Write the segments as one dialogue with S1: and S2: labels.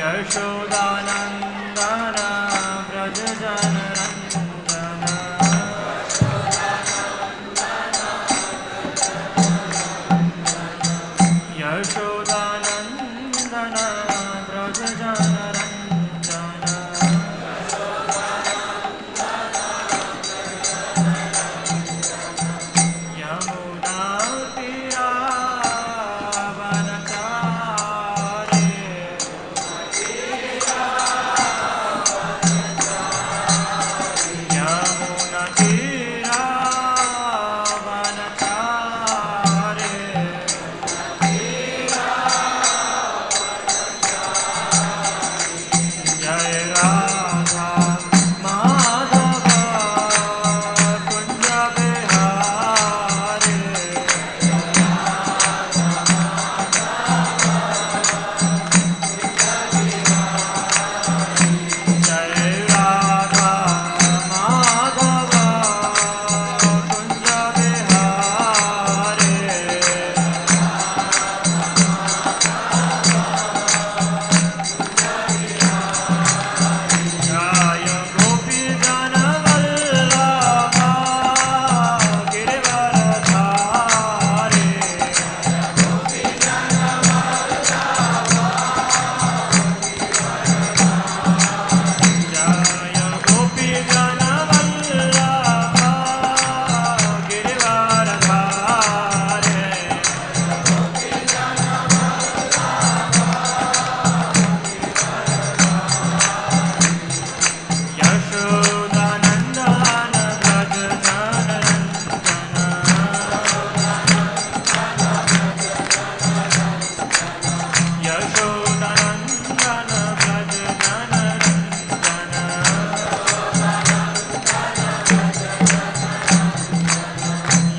S1: यशोदानन्दन व्रज जनरञ्जन यशोदानन्दन व्रज जनरञ्जन यमुना तीरावनचारे यमुना तीरावनचारे जय राधा माधव कुंज बिहारी जय राधा माधव कुंज बिहारी जय गोपी जन वल्लभा गिरिवरधारी जय गोपी जन वल्लभा गिरिवरधारी यशोदानन्दन व्रज जनरञ्जन यशोदानन्दन व्रज जनरञ्जन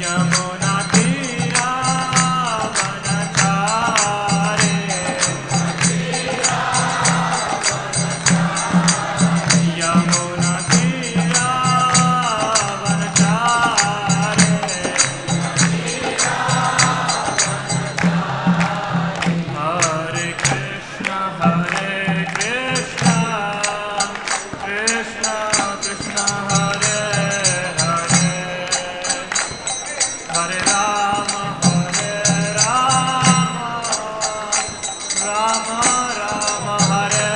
S1: यमुना तीरावनचारे यमुना तीरावनचारे हरे Krishna Krishna Krishna Hare Hare Hare Ram Ram Ram Hare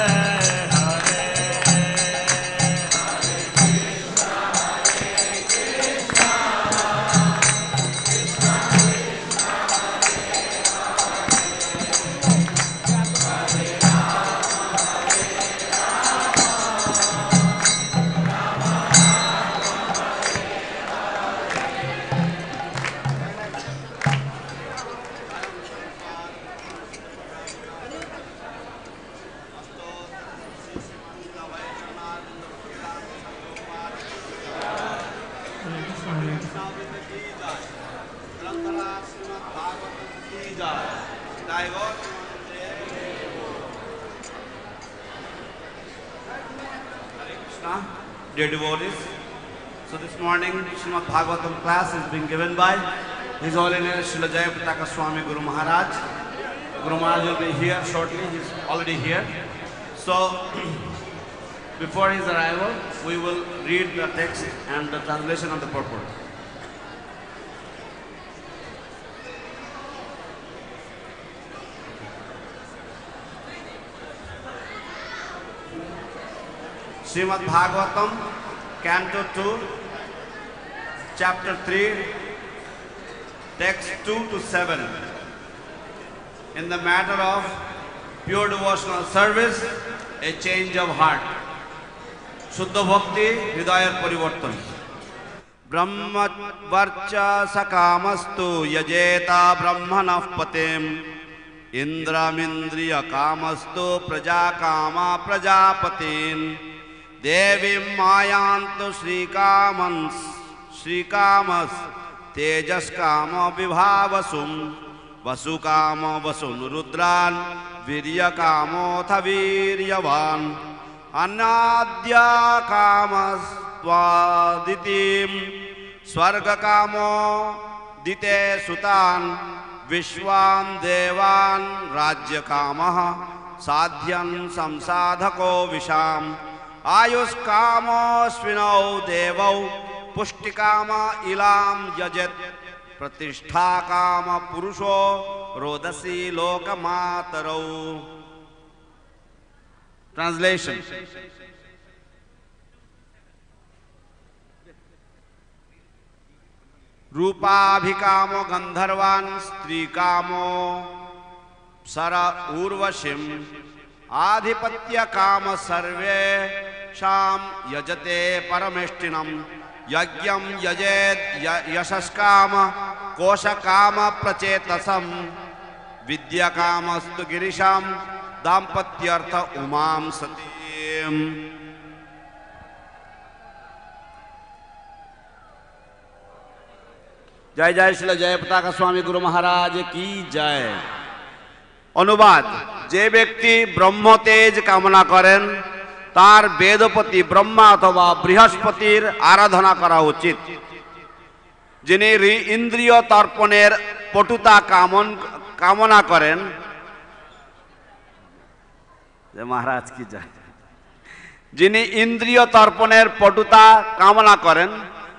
S1: Hare
S2: Dear devotees, so this morning Srimad Bhagavatam class is being given by His Holiness Srila Jayapataka Swami Guru Maharaj. Guru Maharaj will be here shortly, he is already here. So before his arrival, we will read the text and the translation of the purport. Srimad Bhagavatam, Canto 2, Chapter 3, Text 2 to 7. In the matter of pure devotional service, a change of heart. Shuddha Bhakti, Hridayar Parivartan. Brahma Varcha Sakamastu Yajeta Brahmanah Patem Indramindriya Kamastu Praja Kama Prajapatin Devim Mayantu Srikamas Tejas Kama Vibhavasum Vasukama Vasun Rudran Virya Kamo Thaviryavan Anadya Kamas Tvaditim Swarga Kamo Dite Sutan Vishwan Devan Rajya Kamaha साध्यं संसाधको विशाम आयुष्कामस्विनौ देवौ पुष्टिकाम इलाम यजत प्रतिष्ठा काम पुरुषो रोदसी लोकमातरौ। Translation. रूपाभिकामो गंधर्वान् स्त्रीकामो sir उर्वशीं आधिपत्य काम सर्वे शाम यजते परमेष्टिनम् यज्ञं यजेत यशस्काम कोशकाम प्रचेतसं विद्याकामस्तु गिरिशां दाम्पत्यर्थ उमां सतीं। जय जय श्री जयपताक स्वामी गुरु महाराज की जय। अनुवाद। जे व्यक्ति ब्रह्म तेज कामना करें तार वेदपति ब्रह्मा अथवा बृहस्पतिर आराधना करा उचित। जिनी इंद्रिय तर्पणेर पटुता कामना करें, जय महाराज की जय। जिनी इंद्रिय तर्पणेर पटुता कामना करें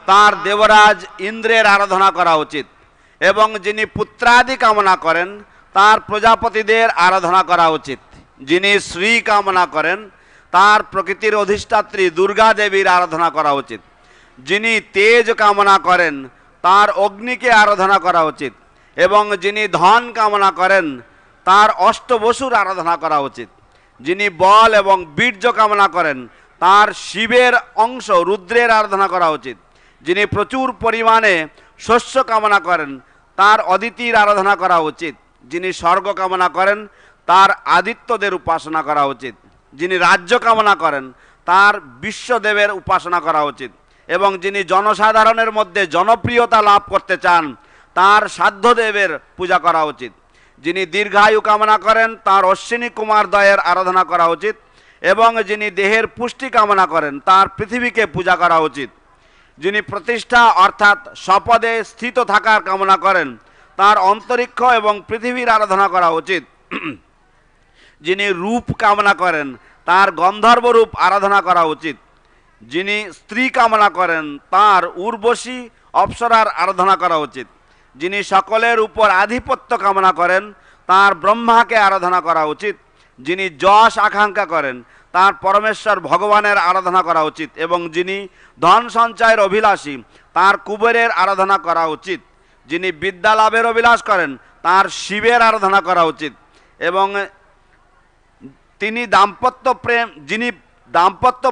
S2: तार देवराज इंद्रेर आराधना करा उचित एवं जिनी पुत्रादि कामना करें तार प्रजापतिदेर आराधना करा उचित। जिनी श्री कामना करें तार प्रकृतिर अधिष्ठात्री दुर्गा देवीर आराधना करा उचित। जिनी तेज कामना करें तार अग्नि के आराधना करा उचित एवं जिनी धन कामना करें तार अष्टवसुर आराधना करा उचित। जिनी बल एवं बीर्य कामना करें तार शिवेर अंश रुद्रेर आराधना करा उचित। जिनी प्रचुर परिमाणे शस्य कामना करें तार अदितिर आराधना करा उचित। जिनी स्वर्ग कामना करें तार आदित्यदेर उपासना करा उचित। जिनी राज्य कामना करें तार विश्वदेवेर उपासना करा उचित एवं जिनी जनसाधारणेर मध्य जनप्रियता लाभ करते चान तार साध्यदेवेर पूजा करा उचित। जिनी दीर्घायु कामना करें तार अश्विनी कुमार दयेर आराधना करा उचित एवं जिनी देहेर पुष्टि कामना करें तार पृथ्वी के पूजा करा उचित। जिनी प्रतिष्ठा अर्थात सपदे स्थित थाकार कामना करें तार अंतरिक्ष एवं पृथ्वीर आराधना करा उचित। जिनी रूप कामना करें तार गंधर्व रूप आराधना करा उचित। जिनी स्त्री कामना करें तार उर्वशी अप्सरार आराधना करा उचित। जिनी सकलेर ऊपर आधिपत्य कामना करें तार ब्रह्मा के आराधना करा उचित। जिनी यश आकांक्षा करें तार परमेश्वर भगवानेर आराधना करा उचित एवं जिनी धन संचয়ের अभिलाषी तार कुबेरेर आराधना करा उचित। जिनी विद्या लाभेर अभिलाष करें तार शिवेर आराधना करा उचित एवं जिनी दाम्पत्य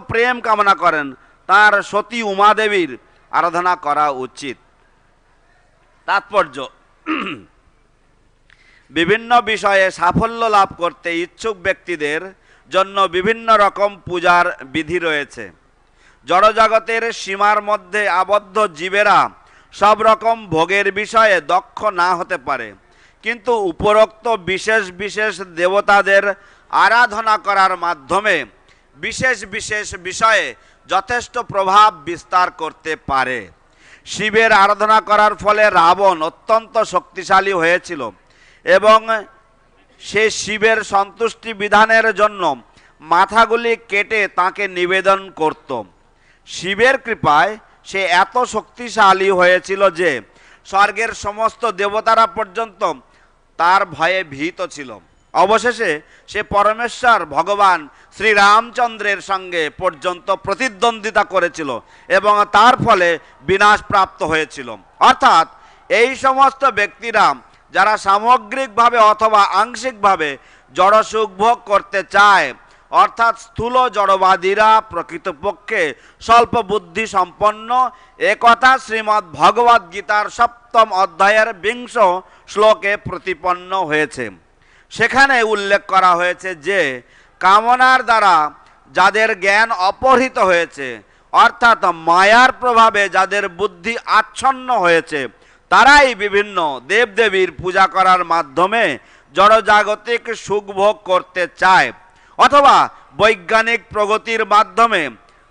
S2: प्रेम कामना करें तार सती उमा देवीर आराधना करा उचित। तात्पर्य। विभिन्न विषये साफल्य लाभ करते इच्छुक व्यक्तिदेर जन्य विभिन्न रकम पूजार विधि रयेछे। जड़जगतेर सीमार मध्य आबद्ध जीवेरा सब रकम भोगेर विषये दक्ष ना होते पारे, किन्तु उपरोक्त विशेष विशेष देवतादेर आराधना करार माध्यमे विशेष विशेष विषये यथेष्ट प्रभाव विस्तार करते पारे। शिवेर आराधना करार फले रावण अत्यंत शक्तिशाली हयेछिल एवं से शिवेर सन्तुष्टि विधानेर जन्य माथागुली केटे ताके निवेदन करत। शिवेर कृपाय से एत शक्तिशाली हयेछिल जे स्वर्गेर समस्त देवतारा पर्यन्त तार भये भीत छिल। अवशेषे से परमेश्वर भगवान श्री रामचंद्रेर संगे पर्यन्त प्रतिद्वंदिता करेछिल एवं तार फले विनाश प्राप्त हयेछिल। अर्थात এই সমস্ত ব্যক্তিরা যারা সামগ্রিকভাবে অথবা আংশিকভাবে জড় সুখ ভোগ করতে চায়, অর্থাৎ স্থূল জড়বাদীরা প্রকৃতপক্ষে স্বল্প বুদ্ধি সম্পন্ন, একথা শ্রীমদ্ ভগবদ গীতার ৭ম অধ্যায়ের ২০ শ্লোকে প্রতিপন্ন হয়েছে। সেখানে উল্লেখ করা হয়েছে যে কামনার দ্বারা যাদের জ্ঞান অপহৃত হয়েছে, অর্থাৎ মায়ার প্রভাবে যাদের বুদ্ধি আচ্ছন্ন হয়েছে, তারাই বিভিন্ন দেবদেবীর পূজা করার মাধ্যমে জড়জাগতিক সুখ ভোগ করতে চায় অথবা বৈজ্ঞানিক প্রগতির মাধ্যমে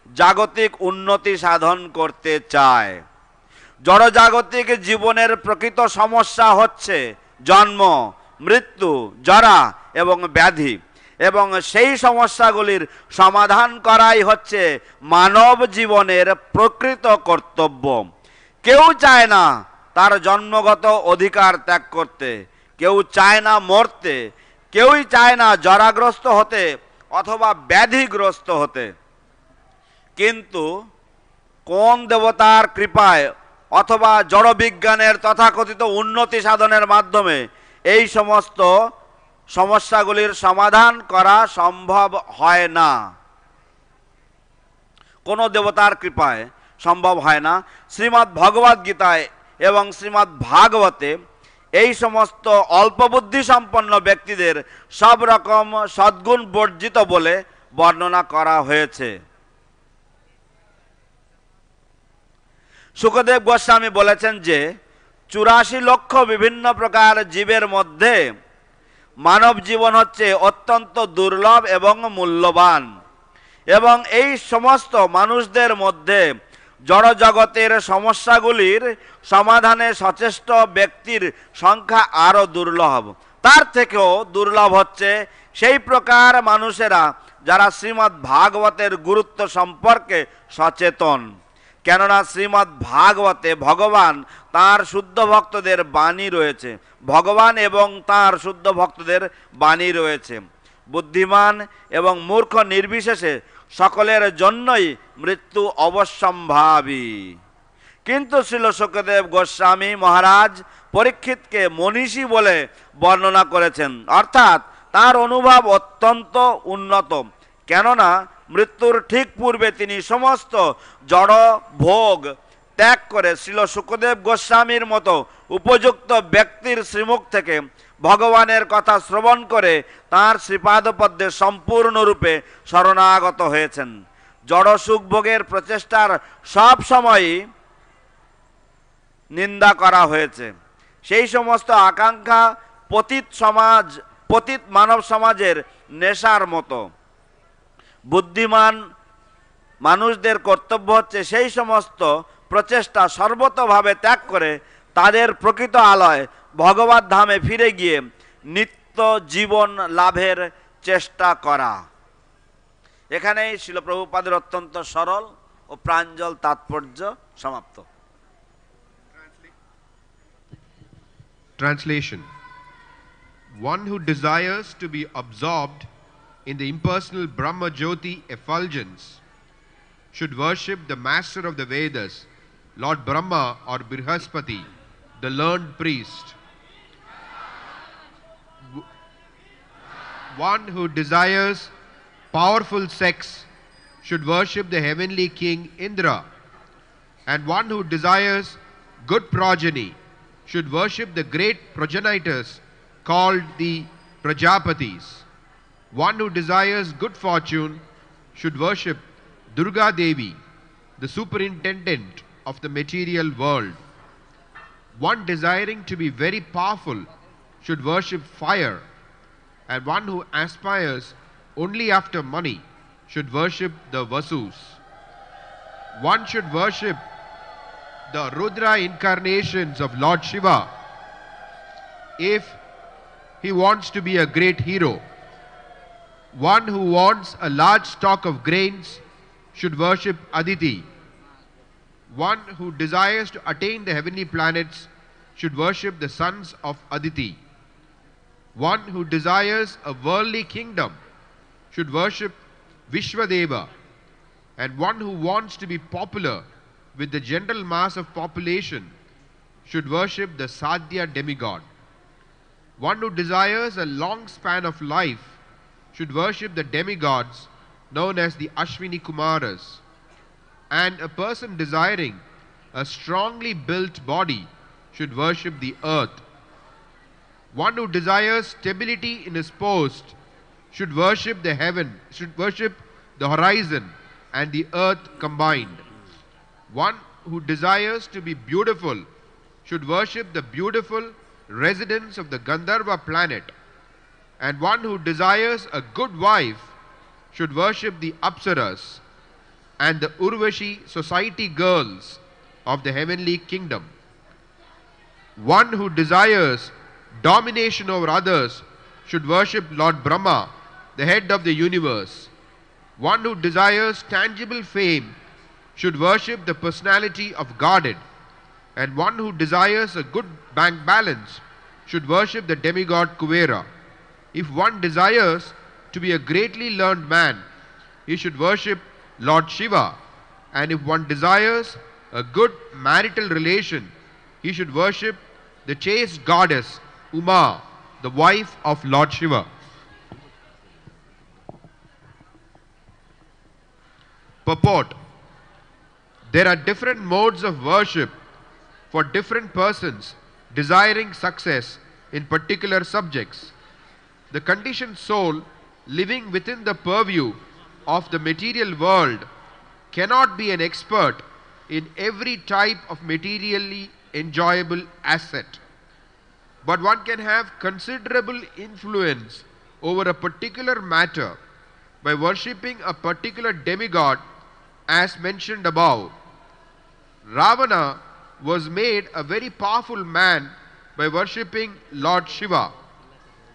S2: জাগতিক উন্নতি সাধন করতে চায়। জড়জাগতিক জীবনের প্রকৃত সমস্যা হচ্ছে জন্ম, মৃত্যু, জরা এবং ব্যাধি। এবং সেই সমস্যাগুলির সমাধান করাই হচ্ছে মানব জীবনের প্রকৃত কর্তব্য। কেউ চায় না তার জন্মগত অধিকার ত্যাগ করতে, কেউ চায় না মরতে, কেউই চায় না জরাগ্রস্ত হতে অথবা ব্যাধিগ্রস্ত হতে। কিন্তু কোন দেবতার কৃপায় অথবা জড়বিজ্ঞানের তথাকথিত উন্নতি সাধনের মাধ্যমে এই সমস্ত সমস্যাগুলির সমাধান করা সম্ভব হয় না? কোন দেবতার কৃপায় সম্ভব হয় না। শ্রীমদ্ ভগবদ গীতায় এবং শ্রীমদ্ ভাগবতে এই সমস্ত অল্প বুদ্ধি সম্পন্ন ব্যক্তিদের সব রকম সদ্গুণ বর্জিত বলে বর্ণনা করা হয়েছে। সুখদেব গোস্বামী বলেছেন যে 84 লক্ষ বিভিন্ন প্রকার জীবের মধ্যে মানব জীবন হচ্ছে অত্যন্ত দুর্লভ এবং মূল্যবান, এবং এই সমস্ত মানুষদের মধ্যে জড়জগতের সমস্যাগুলির সমাধানে সচেষ্ট ব্যক্তির সংখ্যা আরও দুর্লভ। তার থেকেও দুর্লভ হচ্ছে সেই প্রকার মানুষেরা যারা শ্রীমদ্ ভাগবতের গুরুত্ব সম্পর্কে সচেতন। কেননা শ্রীমদ্ ভাগবতে ভগবান তাঁর শুদ্ধ ভক্তদের বাণী রয়েছে, ভগবান এবং তাঁর শুদ্ধ ভক্তদের বাণী রয়েছে। বুদ্ধিমান এবং মূর্খ নির্বিশেষে সকলের জন্যই মৃত্যু অবশ্যম্ভাবী। কিন্তু শ্রীল শুকদেব গোস্বামী মহারাজ পরীক্ষিতকে মনীষী বলে বর্ণনা করেছেন, অর্থাৎ তার অনুভব অত্যন্ত উন্নত। কেননা মৃত্যুর ঠিক পূর্বে তিনি সমস্ত জড় ভোগ ত্যাগ করে শ্রীল শুকদেব গোস্বামীর মতো উপযুক্ত ব্যক্তির শ্রীমুখ থেকে ভগবানের কথা শ্রবণ করে তাঁর শ্রীপাদপদ্মে সম্পূর্ণরূপে শরণাগত হয়েছেন। জড় সুখ ভোগের প্রচেষ্টার সব সময়ই নিন্দা করা হয়েছে। সেই সমস্ত আকাঙ্ক্ষা পতিত মানব সমাজের নেশার মতো। বুদ্ধিমান মানুষদের কর্তব্য হচ্ছে সেই সমস্ত প্রচেষ্টা সর্বতভাবে ত্যাগ করে তাদের প্রকৃত আলয় ভগবত ধামে ফিরে গিয়ে নিত্য জীবন লাভের চেষ্টা করা। এখানেই শিল প্রভুপাদের অত্যন্ত সরল ও প্রাঞ্জল তাৎপর্য সমাপ্ত।
S3: Translation. One who desires to be absorbed in the impersonal Brahma Jyoti effulgence should worship the master of the Vedas, Lord Brahma or Brihaspati, the learned priest. One who desires powerful sex should worship the heavenly king Indra, and one who desires good progeny should worship the great progenitors called the Prajapatis. One who desires good fortune should worship Durga Devi, the superintendent of the material world. One desiring to be very powerful should worship fire, and one who aspires only after money should worship the Vasus. One should worship the Rudra incarnations of Lord Shiva if he wants to be a great hero. One who wants a large stock of grains should worship Aditi. One who desires to attain the heavenly planets should worship the sons of Aditi. One who desires a worldly kingdom should worship Vishwadeva, and one who wants to be popular with the general mass of population should worship the Sadhya demigod. One who desires a long span of life should worship the demigods known as the Ashwini Kumaras, and a person desiring a strongly built body should worship the earth. One who desires stability in his post should worship the horizon and the earth combined. One who desires to be beautiful should worship the beautiful residents of the Gandharva planet, and one who desires a good wife should worship the Apsaras and the Urvashi society girls of the heavenly kingdom. One who desires domination over others should worship Lord Brahma, the head of the universe. One who desires tangible fame should worship the personality of Godhead, and one who desires a good bank balance should worship the demigod Kuvera. If one desires to be a greatly learned man, he should worship Lord Shiva, and if one desires a good marital relation, he should worship the chaste goddess Uma, the wife of Lord Shiva. Purport: there are different modes of worship for different persons desiring success in particular subjects. The conditioned soul living within the purview of the material world cannot be an expert in every type of materially enjoyable asset, but one can have considerable influence over a particular matter by worshipping a particular demigod as mentioned above. Ravana was made a very powerful man by worshipping Lord Shiva,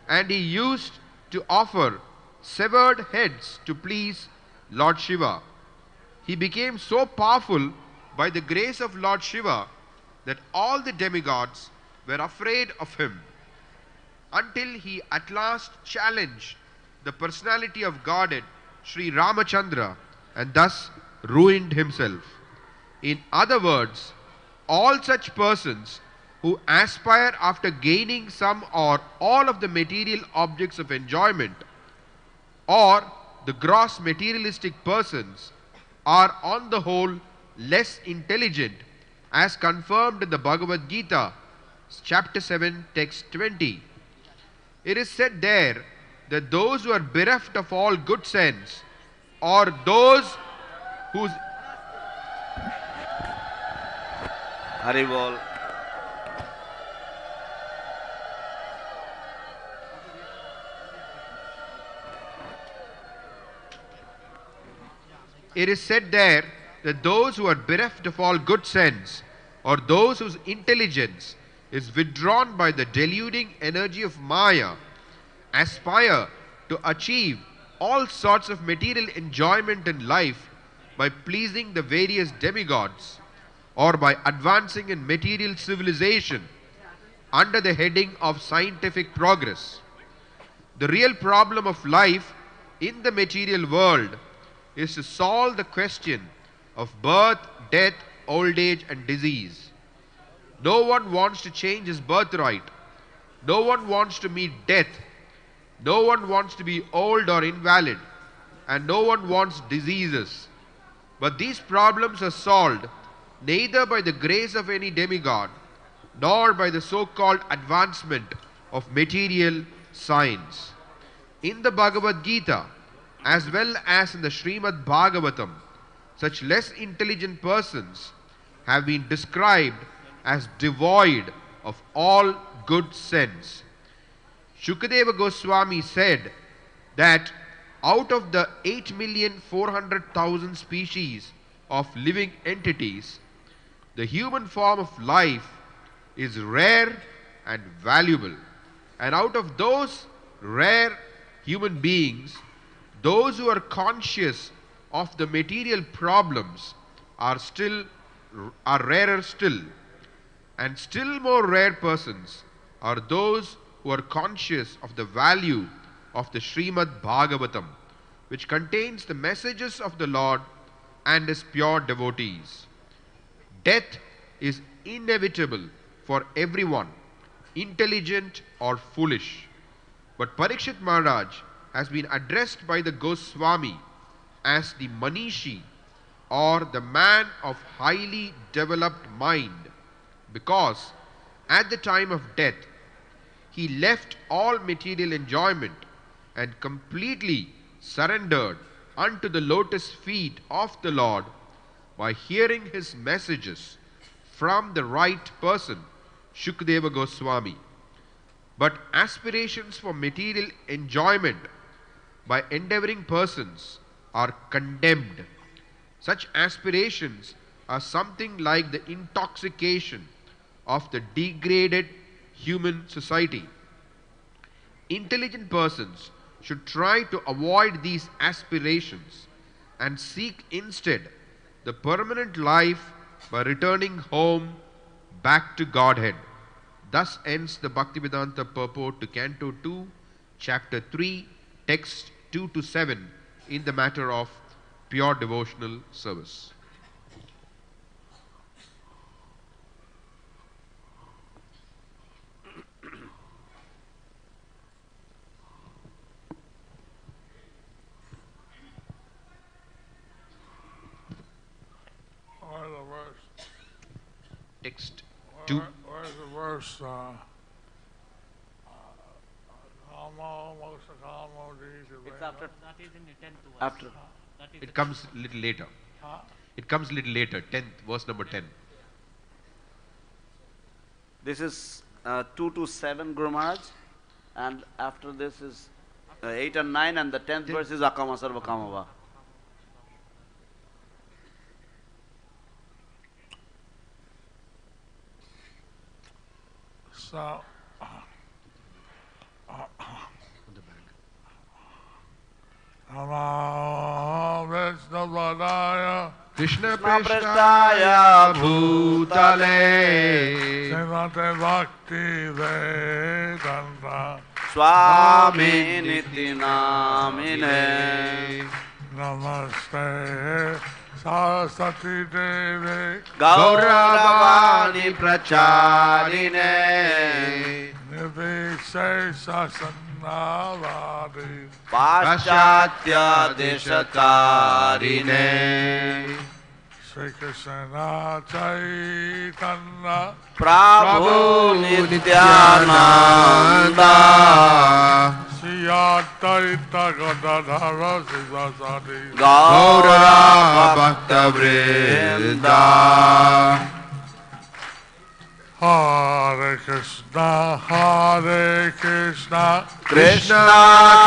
S3: and he used to offer severed heads to please Lord Shiva. He became so powerful by the grace of Lord Shiva that all the demigods were afraid of him, until he at last challenged the personality of Godhead, Sri Ramachandra, and thus ruined himself. In other words, all such persons who aspire after gaining some or all of the material objects of enjoyment, or the gross materialistic persons, are on the whole less intelligent, as confirmed in the Bhagavad Gita, chapter 7, text 20. It is said there that those who are bereft of all good sense, or those whose
S2: Haribol.
S3: It is said there that those who are bereft of all good sense, or those whose intelligence is withdrawn by the deluding energy of Maya, aspire to achieve all sorts of material enjoyment in life by pleasing the various demigods, or by advancing in material civilization under the heading of scientific progress. The real problem of life in the material world is to solve the question of birth, death, old age and disease. No one wants to change his birthright. No one wants to meet death. No one wants to be old or invalid. And no one wants diseases. But these problems are solved neither by the grace of any demigod, nor by the so-called advancement of material science. In the Bhagavad Gita, as well as in the Srimad Bhagavatam, such less intelligent persons have been described as devoid of all good sense. Shukadeva Goswami said that out of the 8,400,000 species of living entities, the human form of life is rare and valuable. And out of those rare human beings, those who are conscious of the material problems are rarer still. And still more rare persons are those who are conscious of the value of the Srimad Bhagavatam, which contains the messages of the Lord and his pure devotees. Death is inevitable for everyone, intelligent or foolish. But Parikshit Maharaj has been addressed by the Goswami as the Manishi, or the man of highly developed mind, because at the time of death he left all material enjoyment and completely surrendered unto the lotus feet of the Lord by hearing his messages from the right person, Shukadeva Goswami. But aspirations for material enjoyment by endeavoring persons are condemned. Such aspirations are something like the intoxication of the degraded human society. Intelligent persons should try to avoid these aspirations and seek instead the permanent life by returning home back to Godhead. Thus ends the Bhaktivedanta purport to Canto 2, Chapter 3, text 2 to 7 in the matter of pure devotional service. Text 2.
S4: Where's the verse?
S2: It's after.
S5: That is in the 10th verse.
S2: After.
S5: That is
S3: It comes little later. It comes little later, 10th, verse number 10.
S2: This is 2 to 7, Guru Maharaj, and after this is 8 and 9, and the 10th verse is Akama Sarva Kamava.
S4: So, Namo Vishnu Padaya
S3: Krishna
S2: Prasthaya
S3: Prasthaya Bhutale
S4: Srimate Bhakti Vedanta
S2: Swami Niti Namine
S4: Namaste Saraswati Devi
S2: Gauravani Pracharine
S4: Nirvishesha Sannavadi
S2: Paschatya Deshatarine
S4: Shri Krishna Chaitanya
S2: Prabhu Nityananda
S4: Shri Advaita Gadadhara Sivasadi
S2: Gaura Bhakta Vrinda
S4: Hare Krishna
S2: Krishna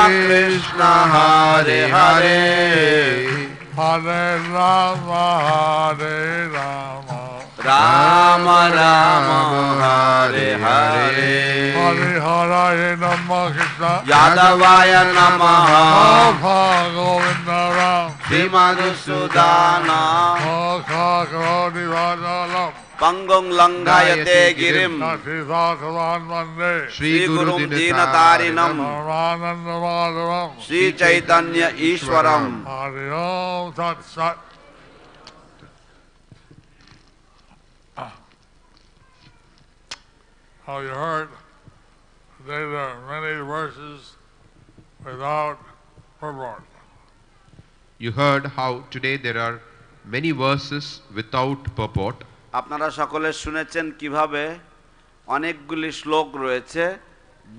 S2: Krishna Hare Hare
S4: Hare Rama
S2: Rama Rama Hare Hare
S4: Hare Hare Namah Krishna
S2: Yadavaya Namaha
S4: Govinda Ram
S2: Sri Madhusudana
S4: Karodi Vajalam
S2: Pangong Langayate Girim
S4: Nathisasavan Mande
S2: Sri Gurum Dinatarinam
S4: Ramananda Madhavam
S2: Sri Chaitanya Ishwaram
S4: Hare Om Tat Sat. How you heard, today there are many verses without purport.
S3: You heard how today there are many verses without purport.
S2: আপনারা সকলে শুনেছেন কিভাবে অনেকগুলি শ্লোক রয়েছে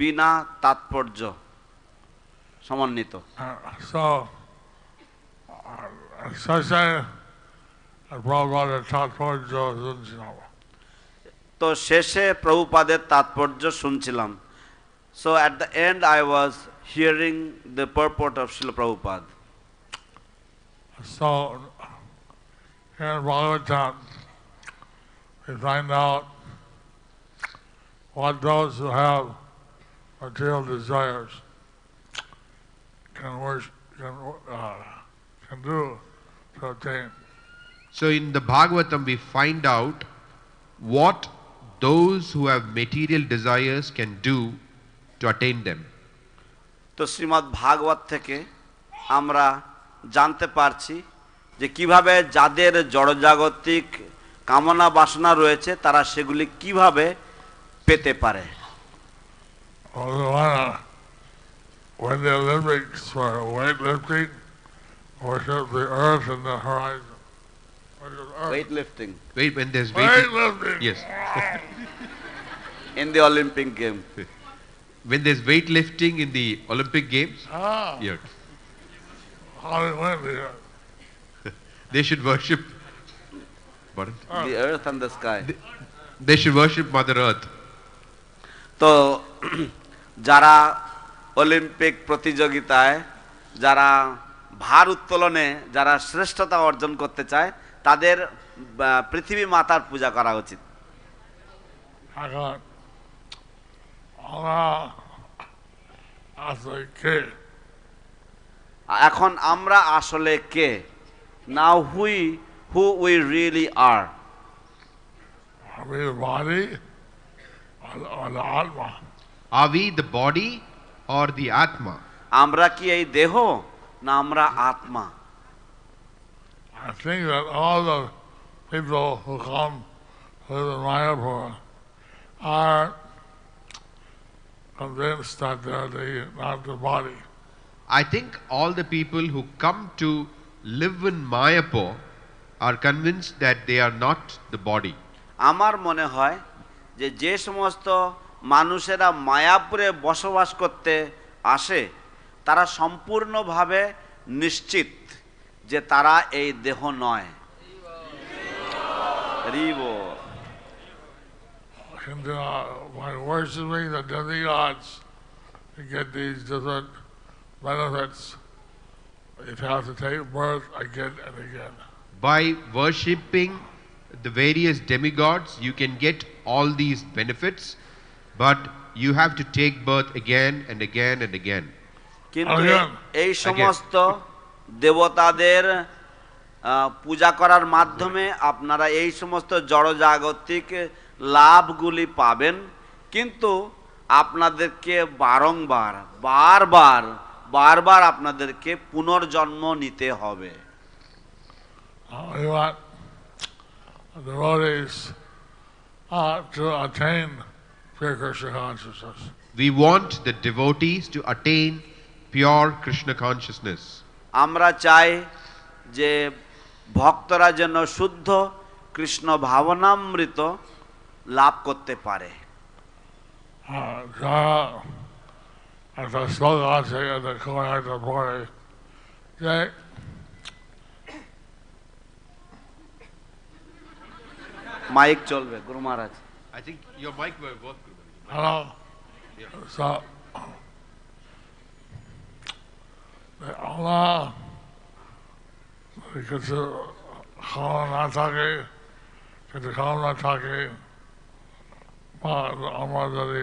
S2: বিনা তাৎপর্য সমন্বিত
S4: So, such a Prabhupada Tatparja Sunjinava.
S2: তো শেষে প্রভুপাদের তাৎপর্য শুনছিলাম So at the end I was hearing the purport of Srila Prabhupada.
S4: So, here in Bhagavatam, we find out what those who have material desires can worship, can do to attain.
S3: So in the Bhagavatam we find out what those who have material desires can do to attain them.
S2: তো শ্রীমদ্ ভাগবত থেকে আমরা জানতে পারছি যে কিভাবে যাদের জড়জাগতিক কামনা বাসনা রয়েছে তারা সেগুলি কিভাবে পেতে পারে
S4: When the Olympics were weightlifting, worship the earth and the horizon.
S2: weightlifting
S3: Wait, when there's
S4: Weightlifting.
S3: yes.
S2: in the Olympic game
S3: When there's weightlifting in the Olympic Games, yeah,
S4: How they went there.
S3: they should worship. Pardon?
S2: the earth and the sky
S3: They should worship Mother Earth.
S2: তো যারা Olympic প্রতিযোগিতায় যারা ভার উত্তোলনে যারা শ্রেষ্ঠতা অর্জন করতে চায় তাদের পৃথিবী মাতার পূজা করা উচিত
S4: As a kid,
S2: এখন আমরা আসলে কে? Now who we really are.
S4: Are we the body or the Atma?
S3: Are we the body or the Atma?
S2: আমরা কি এই দেহ না আমরা আত্মা?
S4: I think that all the people who come to the Mayapur are convinced that they're not the body.
S3: I think all the people who come to live in Mayapur are convinced that they are not the body.
S2: আমার মনে হয় যে সমস্ত মানুষেরা মায়াপুরে বসবাস করতে আসে তারা সম্পূর্ণভাবে নিশ্চিত যে তারা এই দেহ নয়।
S4: And by worshiping the demigods to get these different benefits, it has to take birth again and again.
S3: By worshipping the various demigods, you can get all these benefits, but you have to take birth again and again and again.
S2: কিন্তু এই সমস্ত দেবতাদের পূজা করার মাধ্যমে আপনারা এই সমস্ত জড়জাগতিক লাভগুলি পাবেন, কিন্তু আপনাদেরকে বারবার আপনাদেরকে পুনর্জন্ম নিতে হবে।
S4: The devotees to attain pure Krishna consciousness.
S3: We want the devotees to attain pure Krishna consciousness.
S2: আমরা চাই যে ভক্তরা যেন শুদ্ধ কৃষ্ণ ভাবনামৃত লাভ করতে পারে।
S4: একটা শ্লোক আছে একটা পরে যে
S2: মাইক চলবে গুরু মহারাজ।
S3: I think your mic will work.
S4: Hello. So Allah কিছু খাওয়া না থাকে, কিছু খাওয়া না থাকে, বা আমরা যদি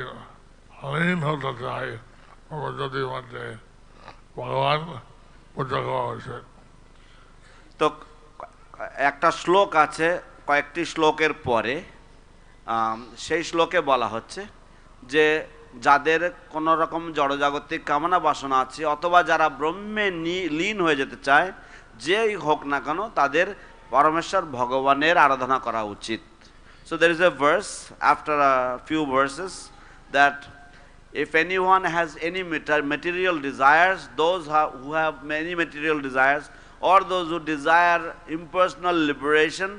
S4: লীন হতে চাই আমরা যদি মধ্যে ভগবান পূজা করা হয়েছে।
S2: তো একটা শ্লোক আছে, কয়েকটি শ্লোকের পরে সেই শ্লোকে বলা হচ্ছে যে যাদের কোনো রকম জড়জাগতিক কামনা বাসনা আছে অথবা যারা ব্রহ্মে লীন হয়ে যেতে চায়, যেই হোক না কেন তাদের পরমেশ্বর ভগবানের আরাধনা করা উচিত। So there is a verse after a few verses that if anyone has any material desires, those who have many material desires or those who desire impersonal liberation,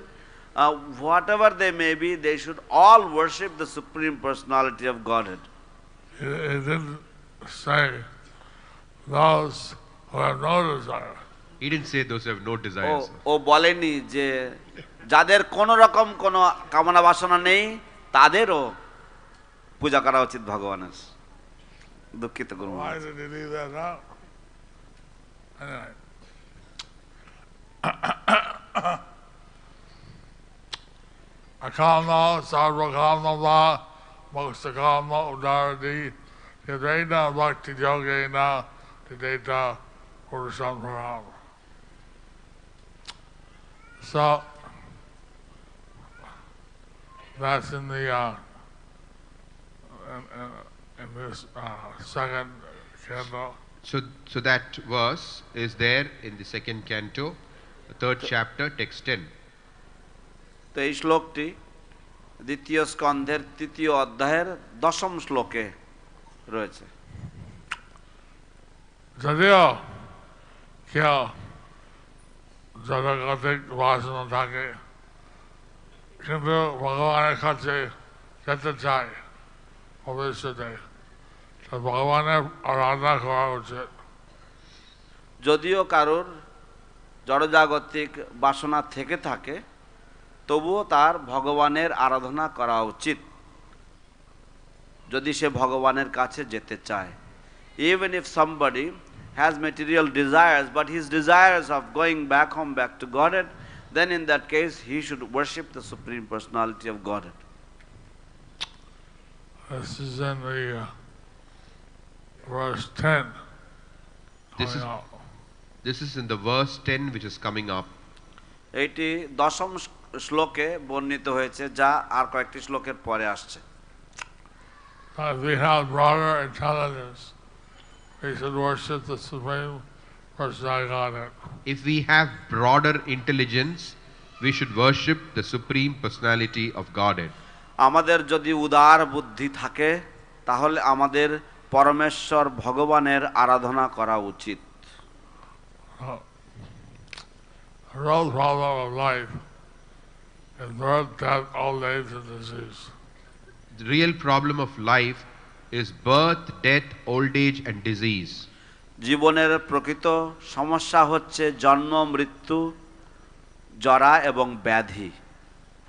S2: whatever they may be, they should all worship the Supreme Personality of Godhead.
S4: It didn't say those who have no desire.
S3: He didn't say those who have no desires.
S2: ও বলেনি যে যাদের কোন রকম কোন কামনা বাসনা নেই তাদেরও পূজা করা উচিত ভগবানের। দুঃখিত গুরু
S4: Why
S2: Maharaj.
S4: did he leave that out? Anyway. Akamna sarvakamna mokshakamna udaradi yadena bhakti yogena tadeta purusham param. So that's in the in this second canto.
S3: So that verse is there in the second canto, the third chapter, text 10.
S2: তো এই শ্লোকটি দ্বিতীয় স্কন্ধের তৃতীয় অধ্যায়ের দশম শ্লোকে রয়েছে।
S4: যদিও কেউ জগতের বাসনা থাকে কিন্তু ভগবানের কাছে যেতে চায় ভবিষ্যতে, ভগবানের আরাধনা করা উচিত।
S2: যদিও কারোর জড়জাগতিক বাসনা থেকে থাকে তবুও তার ভগবানের আরাধনা করা উচিত যদি সে ভগবানের কাছে যেতে চায়। Even if somebody has material desires but his desires of going back home, back to Godhead, then in that case he should worship the Supreme Personality of Godhead.
S4: This is in the verse 10.
S3: This is in the verse 10 which is coming up.
S2: এইটি দশম শ্লোকে বর্ণিত হয়েছে, যা আর কয়েকটি শ্লোকের পরে আসছে।
S4: If we have broader intelligence, we should worship the Supreme Personality Godhead.
S3: If we have broader intelligence, we should worship the Supreme Personality of Godhead.
S2: আমাদের যদি উদার বুদ্ধি থাকে, তাহলে আমাদের পরমেশ্বর ভগবানের আরাধনা করা উচিত।
S4: The real problem of life is birth, death, old age, and disease.
S3: The real problem of life is birth, death, old age and disease.
S2: জীবনের প্রকৃত সমস্যা হচ্ছে জন্ম, মৃত্যু, জরা এবং ব্যাধি।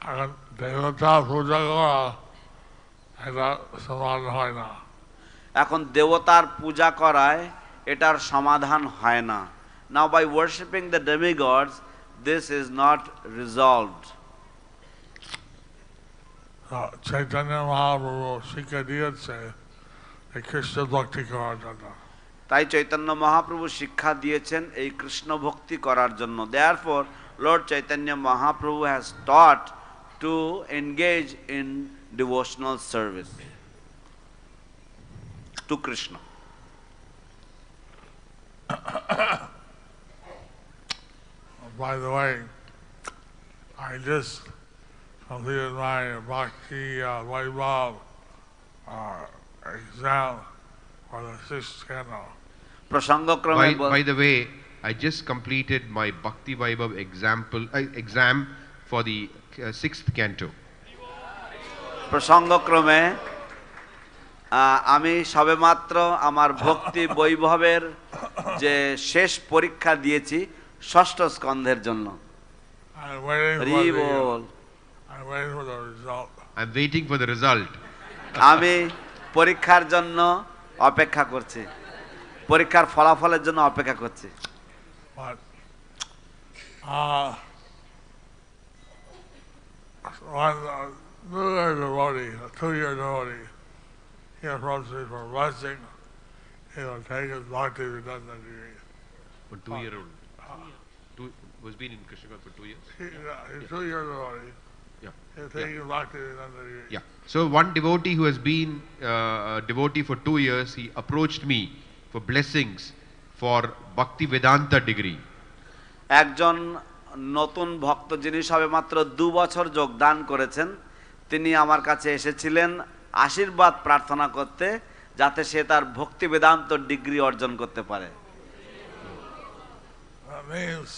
S4: এখন দেবতা পূজা করা এটা সমাধান হয় না।
S2: এখন দেবতার পূজা করায় এটার সমাধান হয় না। Now by worshipping the demigods, this is not resolved.
S4: Chaitanya Mahaprabhu শিক্ষা দিয়েছে এই কৃষ্ণ ভক্তি করার জন্য।
S2: তাই চৈতন্য মহাপ্রভু শিক্ষা দিয়েছেন এই কৃষ্ণ ভক্তি করার জন্য। Therefore, Lord Chaitanya Mahaprabhu has taught to engage in devotional service to Krishna.
S4: By the way, I just completed my Bhakti Vaibhav exam for the 6th canto.
S2: প্রসঙ্গক্রমে
S3: By the way, I just completed my Bhakti Vaibhav exam for the 6th canto.
S2: প্রসঙ্গক্রমে আমি সবেমাত্র আমার ভক্তি বৈভবের যে শেষ পরীক্ষা দিয়েছি ষষ্ঠ স্কন্ধের জন্য।
S4: I'm waiting for the result.
S3: I'm waiting for the result.
S2: আমি পরীক্ষার জন্য অপেক্ষা করছি, পরীক্ষার ফলাফলের জন্য অপেক্ষা করছি।
S4: But one new-year devotee, a 2-year devotee, he approached me for blessing. He will take his bhakti Vedanta degree.
S3: For 2-year-old. Was been in Krishna for 2 years.
S4: He's a 2-year devotee.
S3: Yeah.
S4: He'll take his bhakti Vedanta degree.
S3: Yeah. So one devotee who has been a devotee for 2 years, he approached me for blessings for Bhakti Vedanta degree.
S2: একজন নতুন ভক্ত যিনি সবেমাত্র 2 বছর যোগদান করেছেন, তিনি আমার কাছে এসেছিলেন আশীর্বাদ প্রার্থনা করতে, যাতে সে তার ভক্তি বেদান্ত ডিগ্রি অর্জন করতে পারে।
S4: That means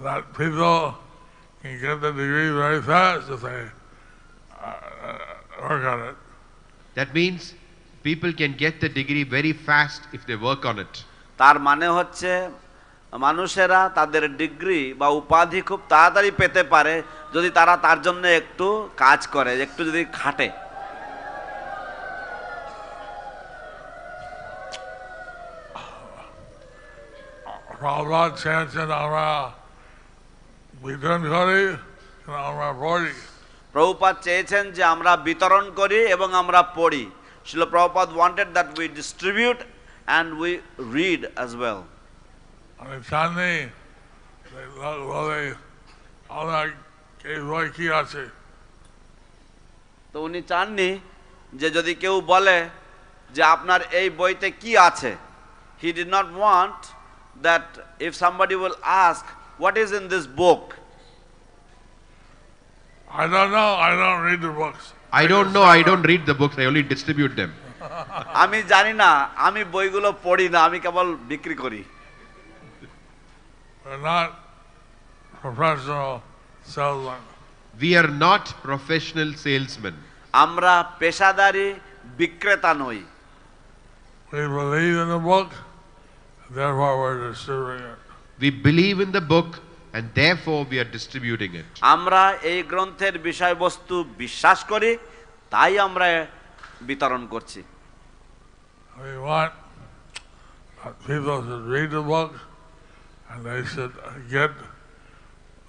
S4: that people can get the degree very fast if they work on it.
S3: That means people can get the degree very fast if they work on it.
S2: তার মানে হচ্ছে মানুষেরা তাদের ডিগ্রি বা উপাধি খুব তাড়াতাড়ি পেতে পারে যদি তারা তার জন্য একটু কাজ করে, একটু যদি খাটে।
S4: প্রহ্লাদ চেয়েছেন আমরা বিতরণ করি, আমরা পড়ি।
S2: প্রভুপাদ চেয়েছেন যে আমরা বিতরণ করি এবং আমরা পড়ি। Srila Prabhupada wanted that we distribute and we read as well.
S4: আমি চাননি বলে আমার এই বই কি আছে।
S2: তো উনি চাননি যে যদি কেউ বলে যে আপনার এই বইতে কি আছে। He did not want that if somebody will ask what is in this book.
S4: I don't know, I don't read the books.
S3: I don't know, I don't read the books, I only distribute them.
S2: আমি জানি না, আমি বইগুলো পড়ি না, আমি কেবল বিক্রি করি।
S4: We're not professional salesmen.
S3: We are not professional salesmen.
S2: আমরা পেশাদারী বিক্রেতা নই।
S4: We believe in the book, therefore we're distributing it.
S3: We believe in the book and therefore we are distributing it.
S2: আমরা এই গ্রন্থের বিষয়বস্তু বিশ্বাস করি, তাই আমরা বিতরণ করছি।
S4: We want people to read the book and they should get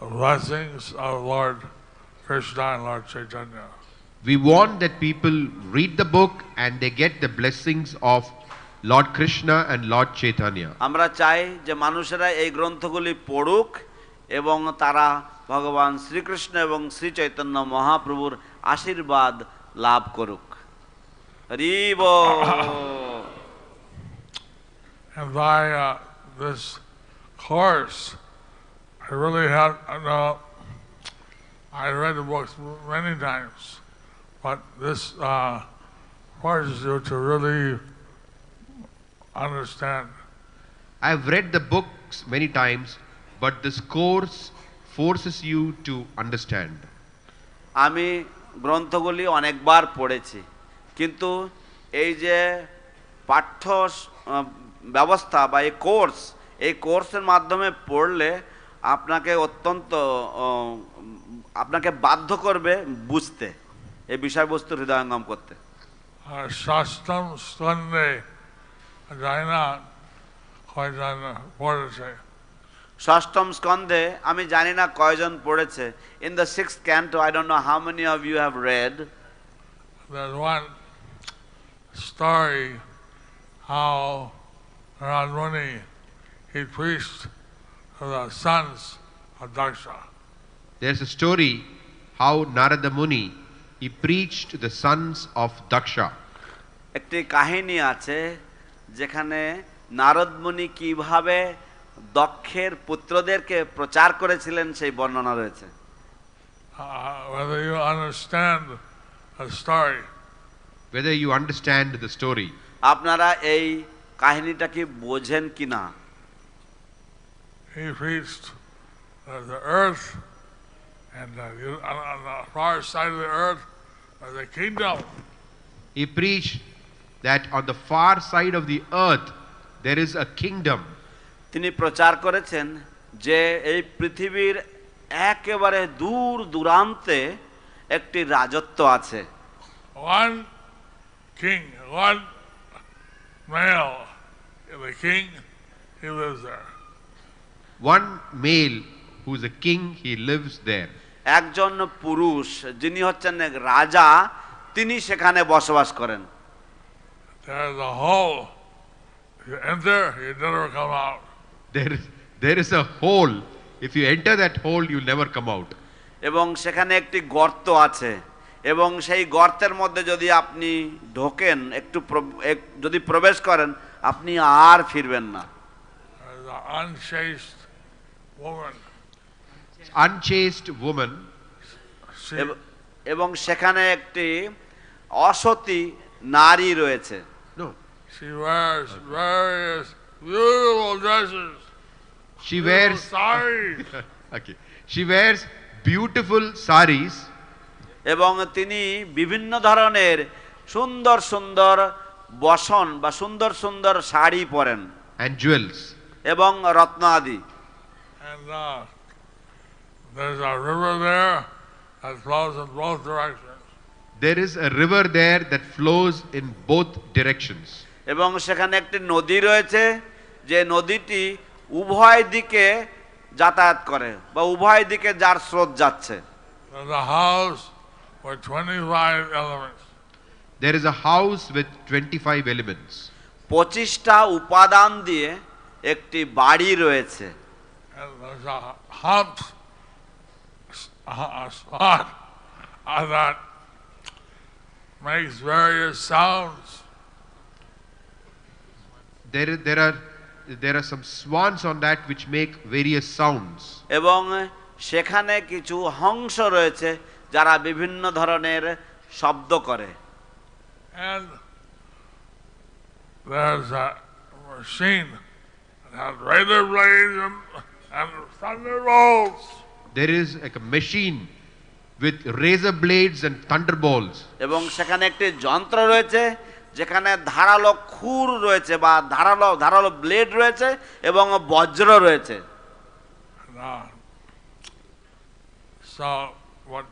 S4: the blessings of Lord Krishna and Lord Chaitanya.
S3: We want that people read the book and they get the blessings of Lord Krishna and Lord Chaitanya.
S2: আমরা চাই যে মানুষেরা এই গ্রন্থগুলি পড়ুক এবং তারা ভগবান শ্রীকৃষ্ণ এবং শ্রী চৈতন্য মহাপ্রভুর আশীর্বাদ লাভ করুক। হরি বল।
S4: And by this course, I really had, I read the books many times, but this forces you to really understand.
S3: I've read the books many times, but this course forces you to understand.
S2: আমি গ্রন্থগুলি অনেকবার পড়েছি, কিন্তু এই যে পাঠ্য ব্যবস্থা বা এই কোর্সের মাধ্যমে পড়লে আপনাকে বাধ্য করবে বুঝতে, এই বিষয়বস্তু হৃদয়ঙ্গম করতে।
S4: ষষ্ঠম স্কন্ধে যায় না কয়জন পড়েছে?
S2: ষষ্ঠম স্কন্ধে আমি জানি না কয়জন পড়েছে। In the sixth canto, I don't know how many of you have read.
S4: There's one story how Narad Muni, he preached to the sons of Daksha.
S3: There's a story how Narada Muni, he preached to the sons of Daksha.
S2: একটি কাহিনী আছে যেখানে নারদ মুনি কিভাবে দক্ষের পুত্রদেরকে প্রচার করেছিলেন সেই বর্ণনা রয়েছে।
S4: Whether you understand the story.
S3: Whether you understand the story.
S2: আপনারা এই কাহিনীটা কি বোঝেন কিনা?
S4: He preached the earth, and on the far side of the earth was a kingdom.
S3: He preached that on the far side of the earth there is a kingdom.
S2: তিনি প্রচার করেছেন যে এই পৃথিবীর একেবারে দূর দূরান্তে একটি রাজত্ব আছে।
S4: One king, one male, the king, he lives there.
S3: One male who's a king, he lives there.
S2: একজন পুরুষ যিনি হচ্ছেন এক রাজা, তিনি সেখানে বসবাস করেন।
S4: There's a hole. You enter, you never come out.
S3: There is a hole. If you enter that hole, you'll never come out.
S2: এবং সেখানে একটি গর্ত আছে, এবং সেই গর্তের মধ্যে যদি আপনি ঢোকেন, যদি প্রবেশ করেন, আপনি আর ফিরবেন না।
S4: There's an unchaste woman.
S3: Unchaste woman.
S2: এবং সেখানে একটি অসতী নারী রয়েছে।
S3: No.
S4: She wears various beautiful dresses.
S3: She wears
S4: saris.
S3: Okay. She wears beautiful saris.
S2: এবং তিনি বিভিন্ন ধরনের সুন্দর সুন্দর বসন বা সুন্দর সুন্দর শাড়ি পরেন।
S3: And jewels.
S2: এবং রত্ন আদি।
S4: And there's a river there that flows in both directions.
S3: There is a river there that flows in both directions.
S2: এবং সেখানে একটি নদী রয়েছে, যে নদীটি উভয় দিকে যাতায়াত করে বা উভয় দিকে যার স্রোত যাচ্ছে।
S4: There's a house with 25 elements.
S3: There is a house with 25 elements.
S4: 25টা
S2: উপাদান দিয়ে একটি বাড়ি রয়েছে।
S4: And there's a hump spot that makes various sounds.
S3: There are some swans on that which make various sounds.
S2: এবং সেখানে কিছু হংস রয়েছে যারা বিভিন্ন ধরনের শব্দ করে।
S4: And there's a machine that has razor blades and thunderbolts.
S3: There is like a machine with razor blades and thunderbolts.
S2: এবং সেখানে একটি যন্ত্র রয়েছে যেখানে ধারালো খুর রয়েছে বা ধারালো ব্লেড রয়েছে এবং বজ্র রয়েছে।
S4: So what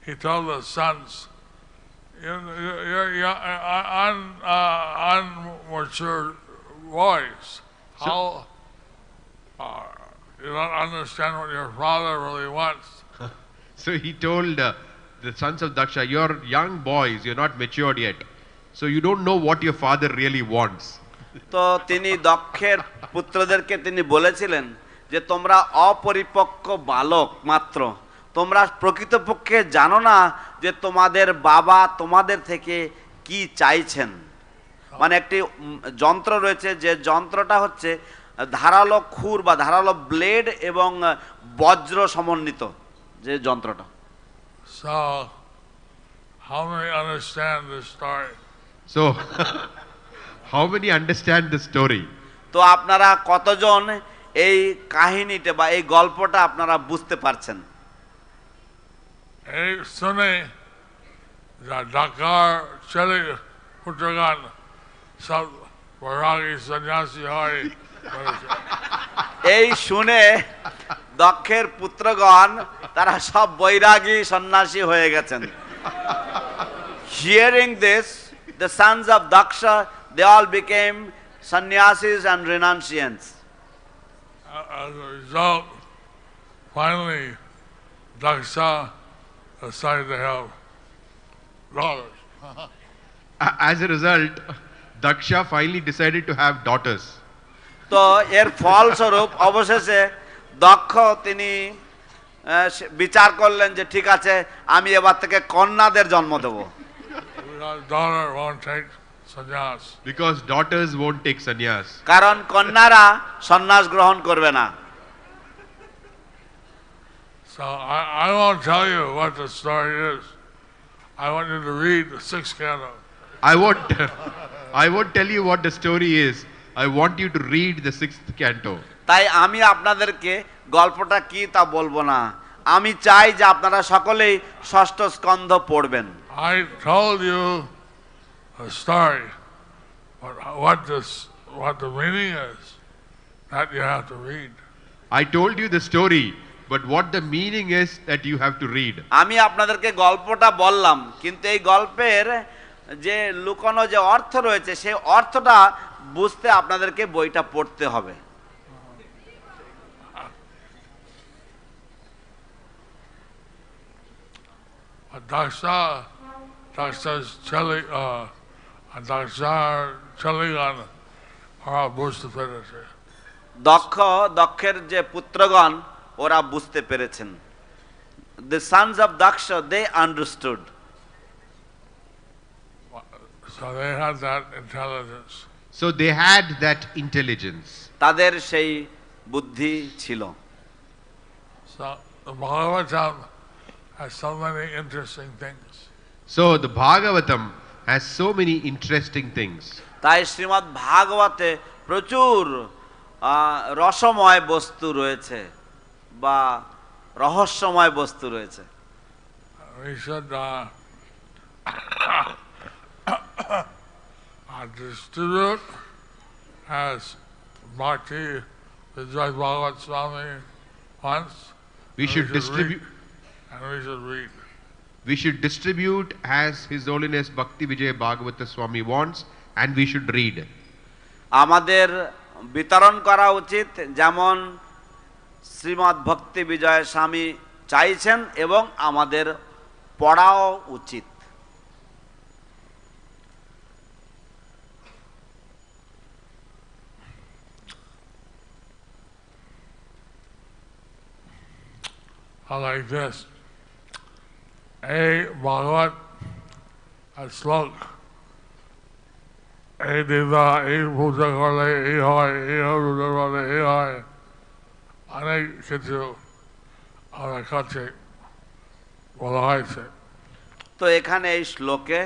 S4: he told the sons, you're unmature boys. How you don't understand what your father really wants.
S3: So he told the sons of Daksha, you're young boys, you're not matured yet. So you don't know what your father really wants.
S2: তো তিনি দক্ষের পুত্রদেরকে তিনি বলেছিলেন যে তোমরা অপরিপক্ক বালক মাত্র, তোমরা প্রকৃতপক্ষে জানো না যে তোমাদের বাবা তোমাদের থেকে কি চাইছেন। মানে একটি যন্ত্র রয়েছে, যে যন্ত্রটা হচ্ছে ধারালো খুর বা ধারালো ব্লেড এবং বজ্র সমন্বিত যে যন্ত্রটা।
S4: So, how many understand this story?
S3: So how many understand the story?
S2: তো আপনারা কতজন এই কাহিনীটা বা এই গল্পটা আপনারা বুঝতে পারছেন?
S4: এই শুনে যা ঢাকার ছেলে পুত্রগণ সব বৈরাগী সন্ন্যাসী হয় বলেছে।
S2: এই শুনে দক্ষের পুত্রগণ তারা সব বৈরাগী সন্ন্যাসী হয়ে গেছেন। Hearing this, the sons of Daksha, they all became sannyasis and renunciants.
S4: As a result, finally, Daksha decided to have daughters.
S3: As a result, Daksha finally decided to have daughters.
S2: তো এর ফলস্বরূপ অবশেষে দক্ষ তিনি বিচার করলেন যে ঠিক আছে, আমি এবার থেকে কন্যাদের জন্ম দেব।
S4: Because daughter won't take sannyas.
S3: Because daughters won't take sannyas.
S2: কারণ কন্যারা সন্ন্যাস গ্রহণ করবে না।
S4: So I won't tell you what the story is. I want you to read the 6th canto.
S3: I won't tell you what the story is. I want you to read the 6th canto.
S2: তাই আমি আপনাদেরকে গল্পটা কি তা বলবো না, আমি চাই যে আপনারা সকলেই ষষ্ঠ স্কন্ধ পড়বেন।
S4: I told you a story, but what the meaning is, that you have to read.
S3: I told you the story, but what the meaning is that you have to read.
S2: আমি আপনাদেরকে গল্পটা বললাম, কিন্তু এই গল্পের যে লুকানো যে অর্থ রয়েছে সেই অর্থটা বুঝতে আপনাদেরকে বইটা পড়তে হবে।
S4: Daksha's ছেলেগণ ওরা বুঝতে পেরেছে।
S2: দক্ষের যে পুত্রগণ ওরা বুঝতে পেরেছেন। The sons of Daksha, they understood.
S4: So they had that intelligence.
S3: So they had that intelligence.
S2: তাদের সেই বুদ্ধি ছিল।
S4: So the Bhagavatam has so many interesting things.
S3: So the Bhagavatam has so many interesting things.
S2: তাই শ্রীমদ্ ভাগবতে প্রচুর রসময় বস্তু রয়েছে বা রহস্যময় বস্তু রয়েছে।
S4: We should distribute as Bhakti Vijay Bhagavat Swami wants.
S3: We should distribute.
S4: And we should read.
S3: We should distribute as His Holiness Bhakti Vijay Bhagavata Swami wants, and we should read.
S2: আমাদের বিতরণ করা উচিত যেমন শ্রীমদ্ ভক্তি বিজয় স্বামী চাইছেন, এবং আমাদের পড়াও উচিত।
S4: Like this. এই ভাগবত শ্লোক, এই দিদা এই পূজা করলে এই হয়, এই পূজা করলে এই হয়, অনেক কিছু আমার কাছে বলা হয়েছে।
S2: তো এখানে এই শ্লোকে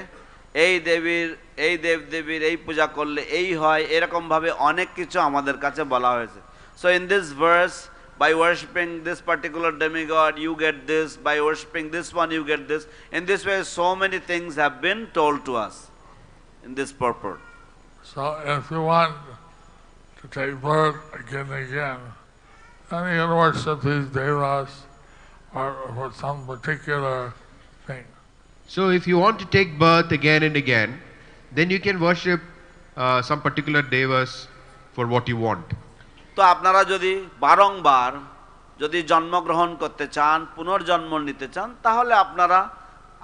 S2: এই দেবীর এই দেবদেবীর এই পূজা করলে এই হয়, এরকম ভাবে অনেক কিছু আমাদের কাছে বলা হয়েছে। So in this verse, by worshipping this particular demigod you get this, by worshipping this one you get this. In this way so many things have been told to us in this purport.
S4: So if you want to take birth again and again, then you can worship these devas or for some particular thing.
S3: So if you want to take birth again and again, then you can worship some particular devas for what you want.
S2: তো আপনারা যদি বারংবার যদি জন্মগ্রহণ করতে চান, পুনর্জন্ম নিতে চান, তাহলে আপনারা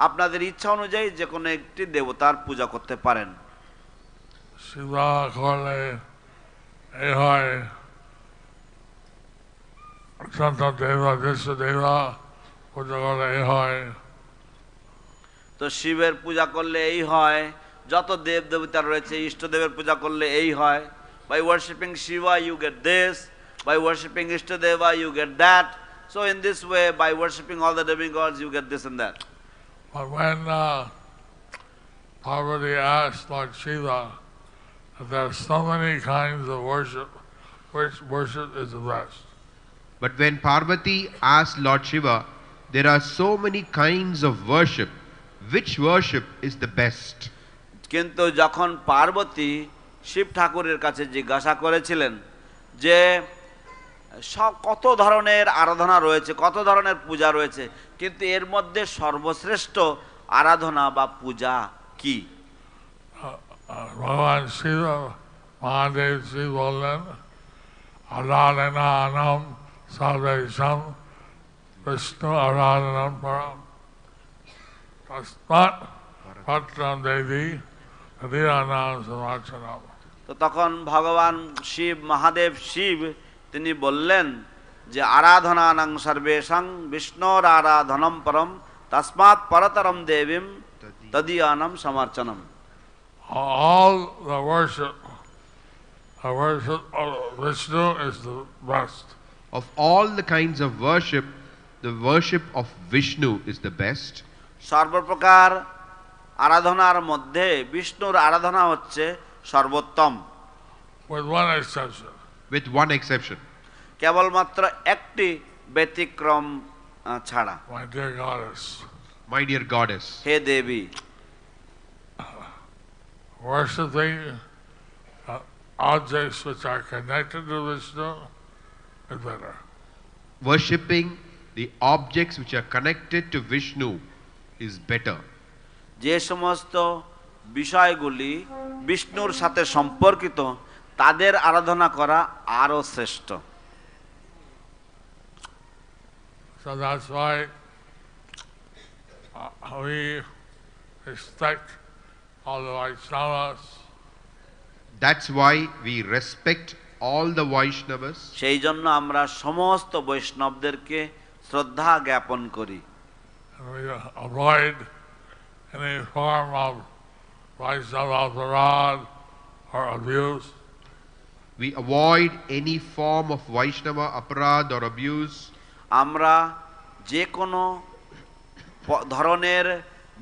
S2: আপনাদের ইচ্ছা অনুযায়ী যে কোনো একটি দেবতার পূজা করতে পারেন।
S4: শিবা করলে এই হয়, দেবা দেশ দেবা পূজা করলে এই হয়।
S2: তো শিবের পূজা করলে এই হয়, যত দেব দেবতা রয়েছে ইষ্টদেবের পূজা করলে এই হয়। By worshipping Shiva you get this, by worshipping Ishtadeva you get that. So in this way, by worshipping all the demigods you get this and that.
S4: But when Parvati asked Lord Shiva that there are so many kinds of worship, which worship is the best?
S3: But when Parvati asked Lord Shiva, there are so many kinds of worship, which worship is the best?
S2: কিন্তু যখন পার্বতী শিব ঠাকুরের কাছে জিজ্ঞাসা করেছিলেন যে সব কত ধরনের আরাধনা রয়েছে, কত ধরনের পূজা রয়েছে, কিন্তু এর মধ্যে সর্বশ্রেষ্ঠ আরাধনা বা পূজা কি?
S4: ভগবান শিব মহাদেব শ্রী বললেন আরাধনানাম সর্বেষাং বিষ্ণু আরাধনাম পরম তস্মাৎ পত্রম দেবী হরিনাম সমার্চনম।
S2: তো তখন ভগবান শিব মহাদেব শিব তিনি বললেন যে আরাধনানাং সর্বেষাং বিষ্ণুর আরাধনম পরম তস্মাৎ পরতরম দেবীম তদীয়ানাম সমার্চনম।
S4: All the worship of Vishnu is the best.
S3: Of all the kinds of worship, the worship of Vishnu is the best.
S2: সর্বপ্রকার আরাধনার মধ্যে বিষ্ণুর আরাধনা হচ্ছে সর্বোত্তম।
S4: With one exception.
S3: With one exception.
S2: কেবলমাত্র একটি ব্যতিক্রম ছাড়া।
S4: My dear goddess.
S3: My dear goddess.
S2: Hey Devi,
S4: worshipping objects which are connected to Vishnu is better.
S3: Worshipping the objects which are connected to Vishnu is better.
S2: যে সমস্ত বিষয়গুলি বিষ্ণুর সাথে সম্পর্কিত তাদের আরাধনা করা আরো শ্রেষ্ঠ।
S4: So that's why we respect all the Vaishnavas.
S3: That's why we respect all the Vaishnavas.
S2: সেই জন্য আমরা সমস্ত বৈষ্ণবদেরকে শ্রদ্ধা জ্ঞাপন করি।
S4: And we avoid any form of Vaishnava aparad or abuse.
S3: We avoid any form of Vaishnava aparad or abuse.
S2: আমরা যে কোনো ধরনের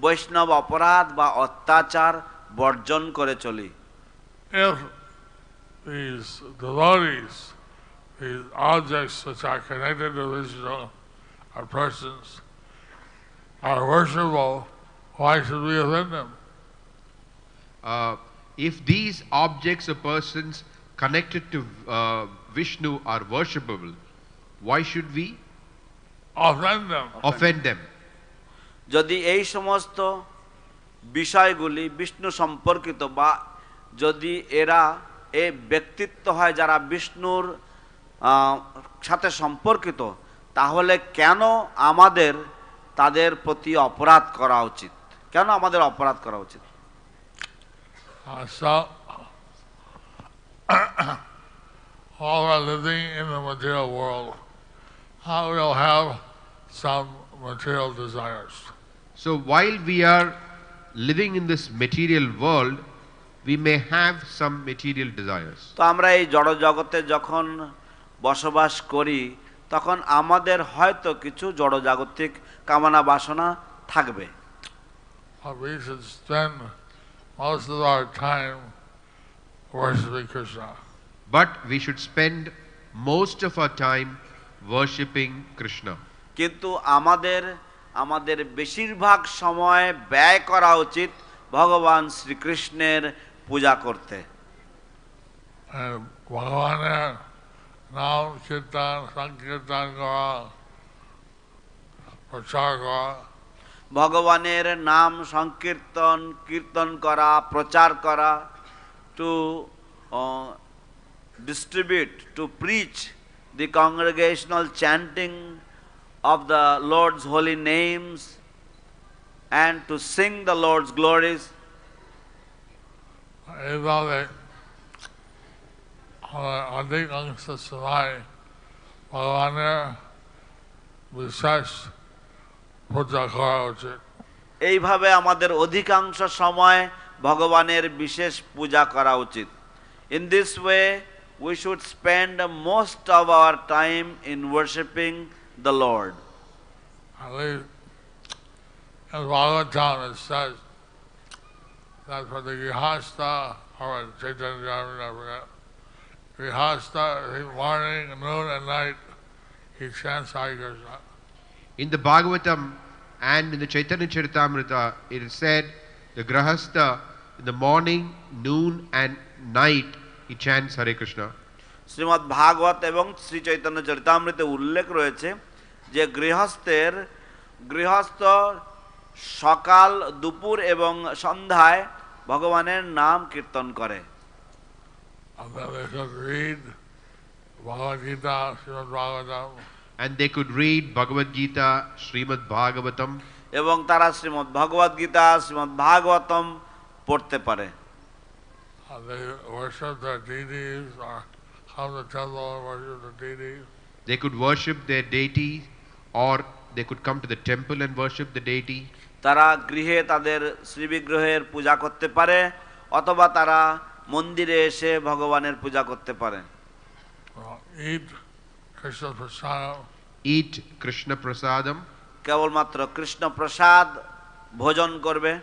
S2: বৈষ্ণব অপরাধ বা অত্যাচার বর্জন করে চলি।
S4: If these devotees, these objects which are connected to Vishnu or persons are worshipable, why should we offend them?
S3: If these objects or persons connected to Vishnu are worshipable, why should we
S4: Offend them.
S3: offend them?
S2: যদি এই সমস্ত বিষয়গুলি বিষ্ণু সম্পর্কিত বা যদি এরা এই ব্যক্তিত্ব হয় যারা বিষ্ণুর সাথে সম্পর্কিত, তাহলে কেন আমাদের তাদের প্রতি অপরাধ করা উচিত? কেন আমাদের অপরাধ করা উচিত?
S4: So, while we're living in the material world, we'll have some material desires.
S3: So while we are living in this material world, we may have some material desires.
S2: তো আমরা এই জড় জগতে যখন বসবাস করি তখন আমাদের হয়তো কিছু জড়জাগতিক কামনা বাসনা থাকবে।
S4: We should spend most of our time worshiping Krishna.
S3: But we should spend most of our time worshipping Krishna.
S2: কিন্তু আমাদের বেশিরভাগ সময় ব্যয় করা উচিত ভগবান শ্রীকৃষ্ণের পূজা করতে।
S4: ভগবানের নাম কীর্তন সংকীর্তন করা, প্রচার করা,
S2: ভগবানের নাম সংকীর্তন কীর্তন করা, প্রচার করা, two distribute, to preach the congregational chanting of the Lord's holy names and to sing the Lord's glories.
S4: এইভাবে অধিকাংশ সময় ভগবানের বিশেষ পূজা করা উচিত।
S2: এইভাবে আমাদের অধিকাংশ সময় ভগবানের বিশেষ পূজা করা উচিত। In this way we should spend most of our time in worshiping the Lord.
S4: In Bhagavatam it says that for the Grihastha or Chaitanya Grihastha, morning, noon and night he chants Hare Krishna.
S3: In the Bhagavatam and in the Chaitanya Charitamrita, it is said the Grahastha in the morning, noon and night he chants Hare Krishna.
S2: Shrimad ভাগবত এবং শ্রী চৈতন্য চরিতামৃতে উল্লেখ রয়েছে যে গৃহস্থ সকাল দুপুর এবং সন্ধ্যায় ভগবানের নাম কীর্তন করে।
S3: And they could read Bhagavad Gita, Srimad Bhagavatam.
S2: এবং তারা শ্রীমদ্ ভগবদ গীতা শ্রীমদ্ ভাগবতম পড়তে পারে।
S4: They worship their deities or come to temple and worship the deities.
S3: They could worship their deity or they could come to the temple and worship the deity.
S2: তারা গৃহে তাদের শ্রীবিগ্রহের পূজা করতে পারে অথবা তারা মন্দিরে এসে ভগবানের পূজা করতে পারে।
S3: Eat Krishna Prasadam.
S2: কেবলমাত্র কৃষ্ণ প্রসাদ ভোজন করবে।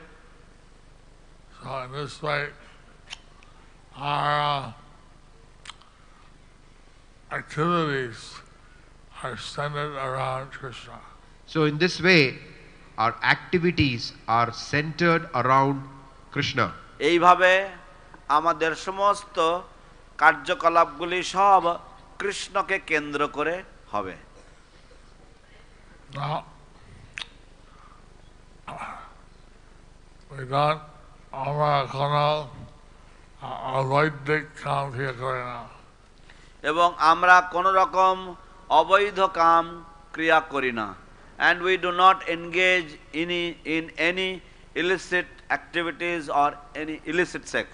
S4: So in this way, our activities are centered around Krishna.
S3: So in this way, our activities are centered around Krishna.
S2: এইভাবে আমাদের সমস্ত কার্যকলাপগুলি সব কৃষ্ণকে কেন্দ্র করে হবে।
S4: Now, we don't আমরা কোনো অবৈধিক কাম করি না।
S2: এবং আমরা কোনো রকম অবৈধ কাম ক্রিয়া করি না। And we do not engage in any illicit activities or any illicit sex.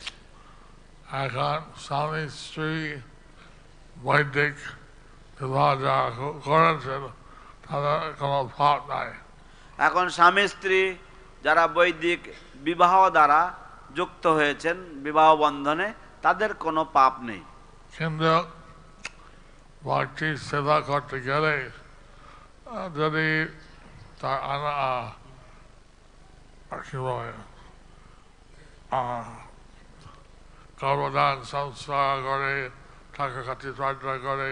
S4: এখন স্বামী স্ত্রী বৈদিক বিবাহ যারা করেছেন তাদের কোনো পাপ নাই।
S2: এখন স্বামী স্ত্রী যারা বৈদিক বিবাহ দ্বারা যুক্ত হয়েছেন বিবাহ বন্ধনে তাদের কোনো পাপ নেই।
S4: কিন্তু ভক্তি সেবা করতে গেলে যদি তার গর্ভধান সংস্কার করে টাকা খাতি চর্চা করে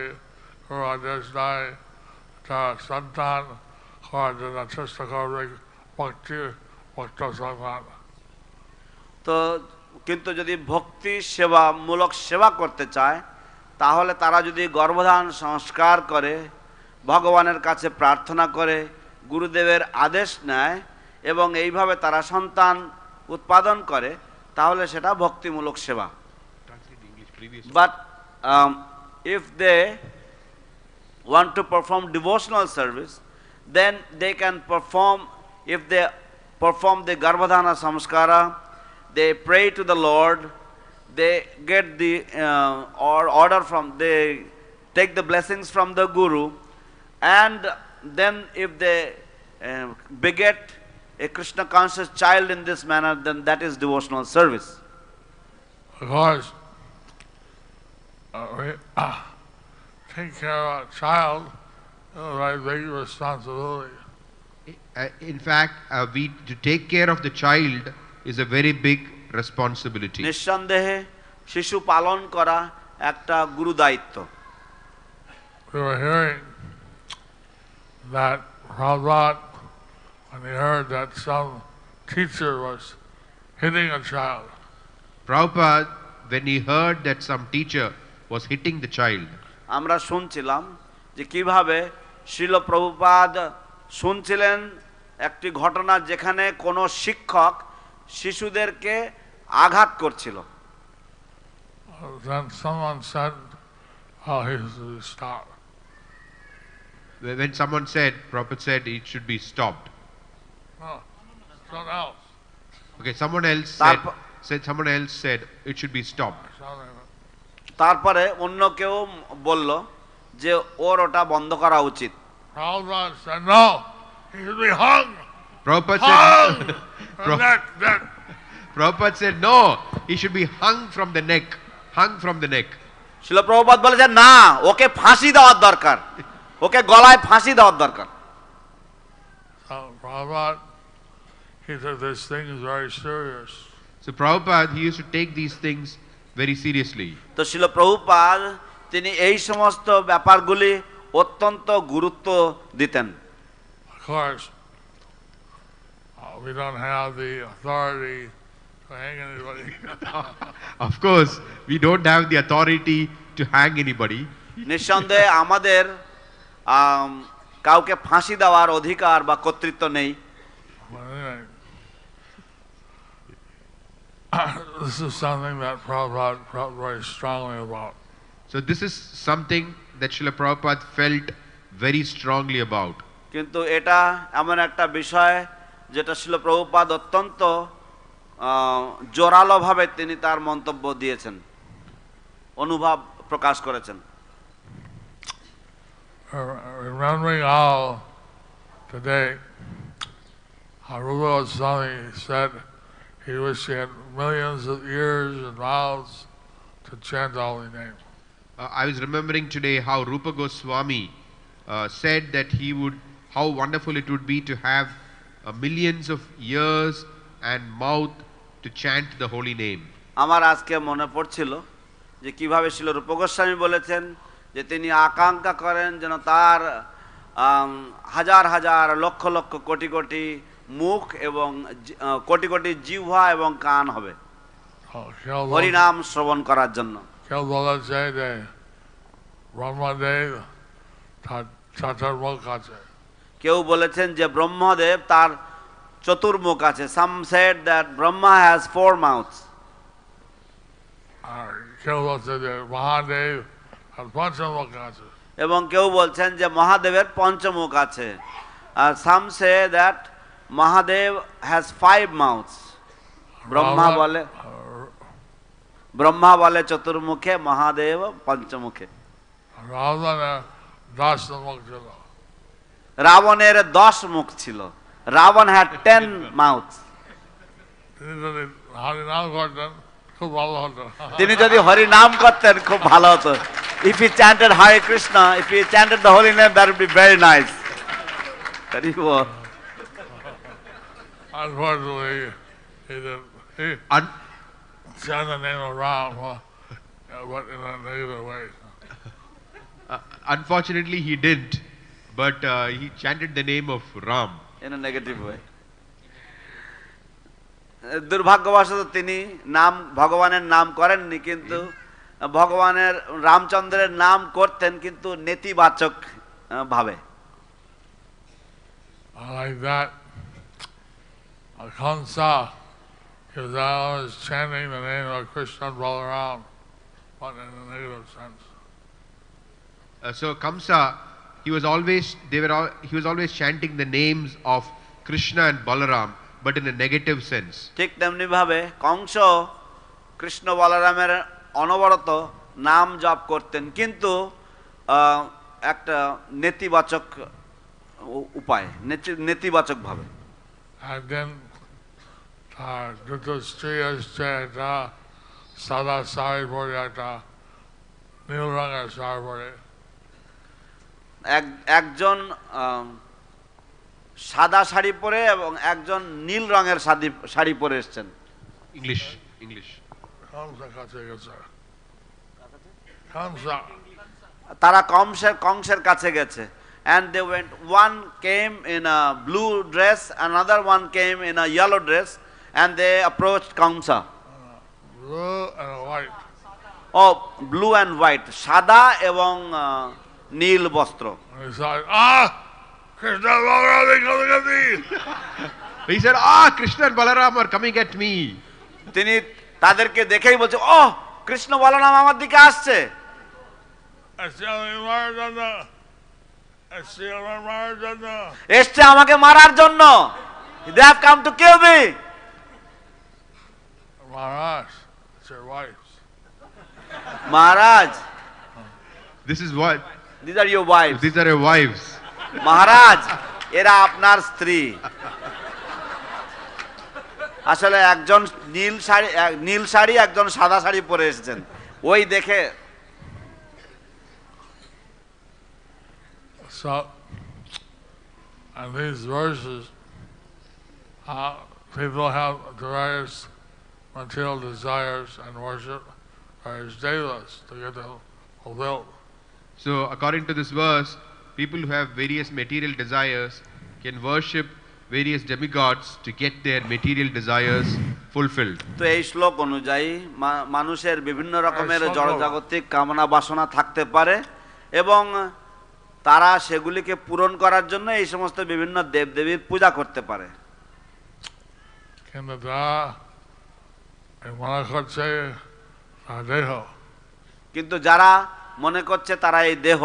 S4: আদেশ দেয় তার সন্তান হওয়ার জন্য চেষ্টা করবে ভক্ত সন্তান।
S2: তো কিন্তু যদি ভক্তি সেবামূলক সেবা করতে চায় তাহলে তারা যদি গর্ভধান সংস্কার করে ভগবানের কাছে প্রার্থনা করে গুরুদেবের আদেশ নেয় এবং এইভাবে তারা সন্তান উৎপাদন করে তাহলে সেটা ভক্তিমূলক সেবা। But if they want to perform devotional service, then they can perform, if they perform the Garbhadhana Samskara, they pray to the Lord, they get the order from, they take the blessings from the Guru, and then if they beget a Krishna conscious child in this manner, then that is devotional service.
S4: Of course, we take care of a child is a very big responsibility.
S3: In fact, to take care of the child is a very big responsibility.
S2: নিঃসন্দেহে শিশু পালন করা একটা গুরু দায়িত্ব।
S4: We were hearing that Prabhupada, when he heard that some teacher was hitting a child,
S3: Prabhupada, when he heard that some teacher was hitting the child,
S2: আমরা শুনছিলাম যে কিভাবে শ্রীল প্রভুপাদ শুনছিলেন একটি ঘটনা যেখানে কোনো শিক্ষক শিশুদেরকে আঘাত করছিল।
S4: then someone said, "Oh, he should stop."
S3: when someone said, Prabhupada said it should be stopped.
S4: No. Someone else.
S3: Okay, someone else said it should be stopped.
S2: তারপরে অন্য কেউ বলল যে ওর ওটা বন্ধ করা উচিত।
S4: Prabhupada said no, he should be hung.
S3: Prabhupada
S4: Hung
S3: said,
S4: from neck.
S3: Prabhupada said no, he should be hung from the neck. Hung from the neck.
S2: শিল প্রভুপাদ বলেছেন না, ওকে ফাঁসি দেওয়ার দরকার, ওকে গলায় ফাঁসি দেওয়ার দরকার।
S4: Prabhupada, he took these things very serious.
S3: So Prabhupada, he used to take these things very seriously.
S2: তো শিল প্রভুপাদ তিনি এই সমস্ত ব্যাপারগুলি অত্যন্ত গুরুত্ব দিতেন।
S4: Of course, we don't have the authority to hang anybody.
S3: Of course, we don't have the authority to hang anybody.
S2: নিঃসন্দেহে আমাদের কাউকে ফাঁসি দেওয়ার অধিকার বা কর্তৃত্ব নেই।
S4: But anyway, this is something that Prabhupada felt very strongly about.
S3: So this is something that Srila Prabhupada felt very strongly about.
S2: কিন্তু এটা এমন একটা বিষয় যেটা শিল প্রভুপাদ অত্যন্ত জোরালোভাবে তিনি তার মন্তব্য দিয়েছেন, অনুভব প্রকাশ করেছেন।
S4: Remembering how today Rupa Goswami said he wished he had millions of ears and mouths to chant the holy name.
S3: I was remembering today how Rupa Goswami said that how wonderful it would be to have millions of ears and mouth to chant the holy name.
S2: আমার আজকে মনে পড়ছিল যে কিভাবে শিল রূপ গোস্বামী বলেছেন যে তিনি আকাঙ্ক্ষা করেন যেন তার হাজার হাজার লক্ষ লক্ষ কোটি কোটি মুখ এবং কোটি কোটি জিহ্বা এবং কান হবে হরিনাম শ্রবণ করার জন্য।
S4: কেউ বলা যায় যে ব্রহ্মদেব তার চতুর্মুখ আছে,
S2: কেউ বলেছেন যে ব্রহ্মদেব তার চতুর্মুখ আছে। Some said that Brahma has 4 mouths.
S4: আর কেউ বলছে যে মহাদেব আর পঞ্চমুখ আছে,
S2: এবং কেউ বলছেন যে মহাদেবের পঞ্চমুখ আছে। Some say that Mahadev has 5 mouths. Brahma বলে চতুর্মুখে, মহাদেব পঞ্চমুখে। রাবণের 10 মুখ ছিল। Ravan had 10 mouths. তিনি যদি হরি নাম করতেন খুব ভালো হতো। If he chanted Hare Krishna, if he chanted the holy name, that would be very nice. Very well.
S4: Unfortunately, he chant the name of Ram, but in a negative way.
S3: Unfortunately, he didn't, but he chanted the name of Ram
S2: in a negative way. দুর্ভাগ্যবশত তিনি ভগবানের নাম করেননি, কিন্তু ভগবানের রামচন্দ্রের নাম করতেন, কিন্তু নেতিবাচক ভাবে।
S4: Like that, Kamsa, he was always chanting the name of Krishna and Balaram, but in a negative sense.
S3: So Kamsa, he was always chanting the names of Krishna and Balaram, but in a negative sense.
S2: ঠিক তেমনি ভাবে কংস কৃষ্ণ বলরামের অনবরত নাম জপ করতেন, কিন্তু একটা নেতিবাচক উপায়, নেতিবাচক ভাবে।
S4: And then দুটো স্ত্রী এসছে, একটা সাদা শাড়ি পরে, একটা নীল রঙের শাড়ি পরে।
S2: একজন সাদা শাড়ি পরে এবং একজন নীল রঙের শাড়ি পরে এসেছেন।
S3: ইংলিশ
S2: তারা কংসের কাছে গেছে। And they went, one came in a blue dress, another one came in a yellow dress, and they approached Kamsa.
S4: Blue and white.
S2: Oh, blue and white, সাদা এবং নীল বস্ত্র।
S4: Krishna and Balaram are coming at me.
S3: He said, Krishna and Balaram are coming at me.
S2: তিনি তাদেরকে দেখেই বলছে, কৃষ্ণ বলরাম আমার দিকে আসছে।
S4: এসছে
S2: আমাকে মারার জন্য। They have come to kill me.
S4: Maharaj, it's your wives.
S2: Maharaj,
S3: This is what?
S2: these are your wives.
S3: These are your wives.
S2: মহারাজ এরা আপনার স্ত্রী। আসলে একজন নীল শাড়ি একজন সাদা শাড়ি পরে এসেছেন, ওই দেখে।
S4: So, in these verses, people have various material desires and worship various devas to get them fulfilled.
S3: So, according to this verse, people who have various material desires can worship various demigods to get their material desires fulfilled.
S2: তো এই শ্লোক অনুযায়ী মানুষের বিভিন্ন রকমের জড়জাগতিক কামনা বাসনা থাকতে পারে এবং তারা সেগুলিকে পূরণ করার জন্য এই সমস্ত বিভিন্ন দেবদেবীর পূজা করতে পারে।
S4: কিন্তু তারা মনে করছে দেহ,
S2: কিন্তু যারা মনে করছে তারা এই দেহ,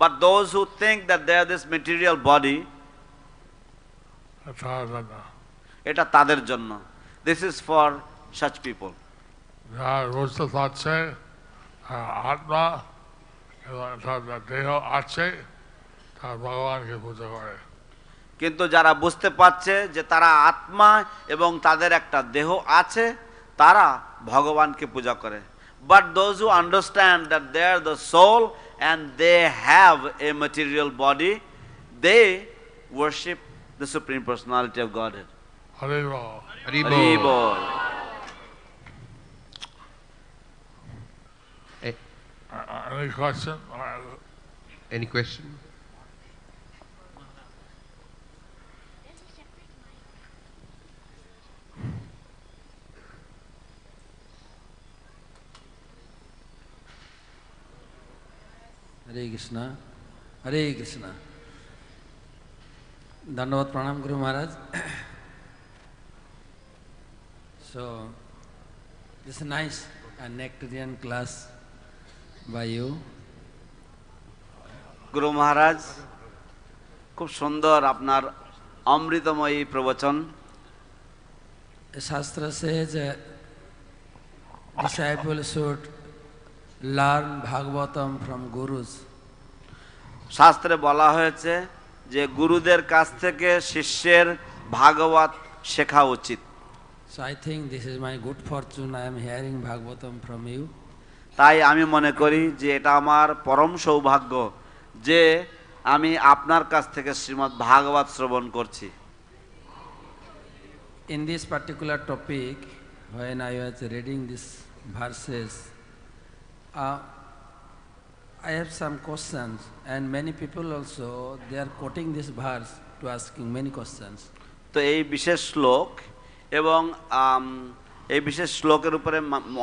S2: but those who think that they are this material body, এটা তাদের জন্য। This is for such people.
S4: যারা বুঝতে পারছে আত্মা দেহ আছে, তারা ভগবানকে পূজা করে।
S2: কিন্তু যারা বুঝতে পারছে যে তারা আত্মা এবং তাদের একটা দেহ আছে, তারা ভগবানকে পূজা করে। But those who understand that they are the soul and they have a material body, they worship the Supreme Personality of Godhead.
S4: Hari Bol.
S3: Hari
S2: Hari
S3: Bol.
S2: Bol.
S4: Any question?
S3: Any question?
S5: हरे कृष्णा, हरे कृष्णा। दंडवत प्रणाम Guru Maharaj. So this is nice and nectarian class by you.
S2: গুরু মহারাজ, খুব সুন্দর আপনার অমৃতময়ী প্রবচন।
S5: शास्त्र says disciple should learn Bhagavatam from gurus.
S2: শাস্ত্রে বলা হয়েছে যে গুরুদের কাছ থেকে শিষ্যের ভাগবত শেখা উচিত।
S5: So I think this is my good fortune. I am hearing Bhagavatam from you.
S2: তাই আমি মনে করি যে এটা আমার পরম সৌভাগ্য যে আমি আপনার কাছ থেকে শ্রীমদ্ ভাগবত শ্রবণ করছি।
S5: In this particular topic, when I was reading these verses, I have some questions, and many people also, they are quoting this verse to asking many questions.
S2: তো এই বিশেষ শ্লোক এবং এই বিশেষ শ্লোকের উপরে